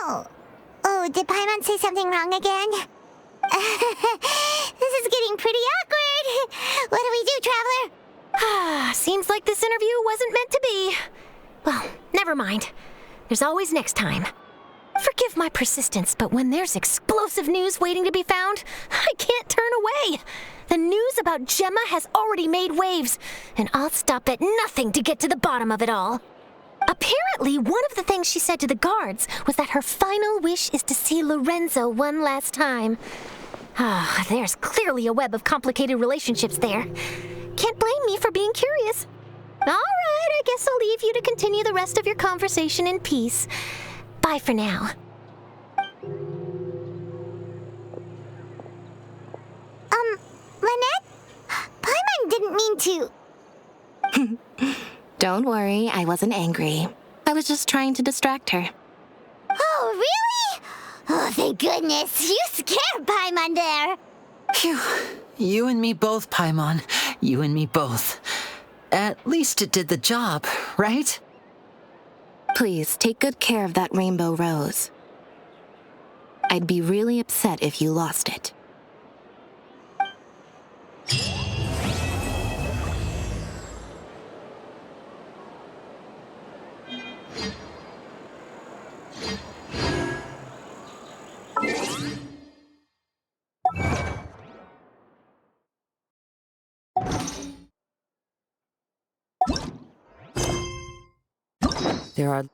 Speaker 2: now? Oh, did Paimon say something wrong again? This is getting pretty awkward. What do we do, Traveler?
Speaker 3: Seems like this interview wasn't meant to be. Well, never mind. There's always next time. Forgive my persistence, but when there's explosive news waiting to be found, I can't turn away. The news about Jemma has already made waves, and I'll stop at nothing to get to the bottom of it all. Apparently, one of the things she said to the guards was that her final wish is to see Lorenzo one last time. There's clearly a web of complicated relationships there. Can't blame me for being curious. All right, I guess I'll leave you to continue the rest of your conversation in peace. Bye for now.
Speaker 2: Lynette? Paimon didn't mean to...
Speaker 3: Don't worry, I wasn't angry. I was just trying to distract her.
Speaker 2: Oh, really? Oh, thank goodness. You scared Paimon there.
Speaker 5: Phew. You and me both, Paimon. You and me both. At least it did the job, right?
Speaker 3: Please, take good care of that rainbow rose. I'd be really upset if you lost it.
Speaker 1: There are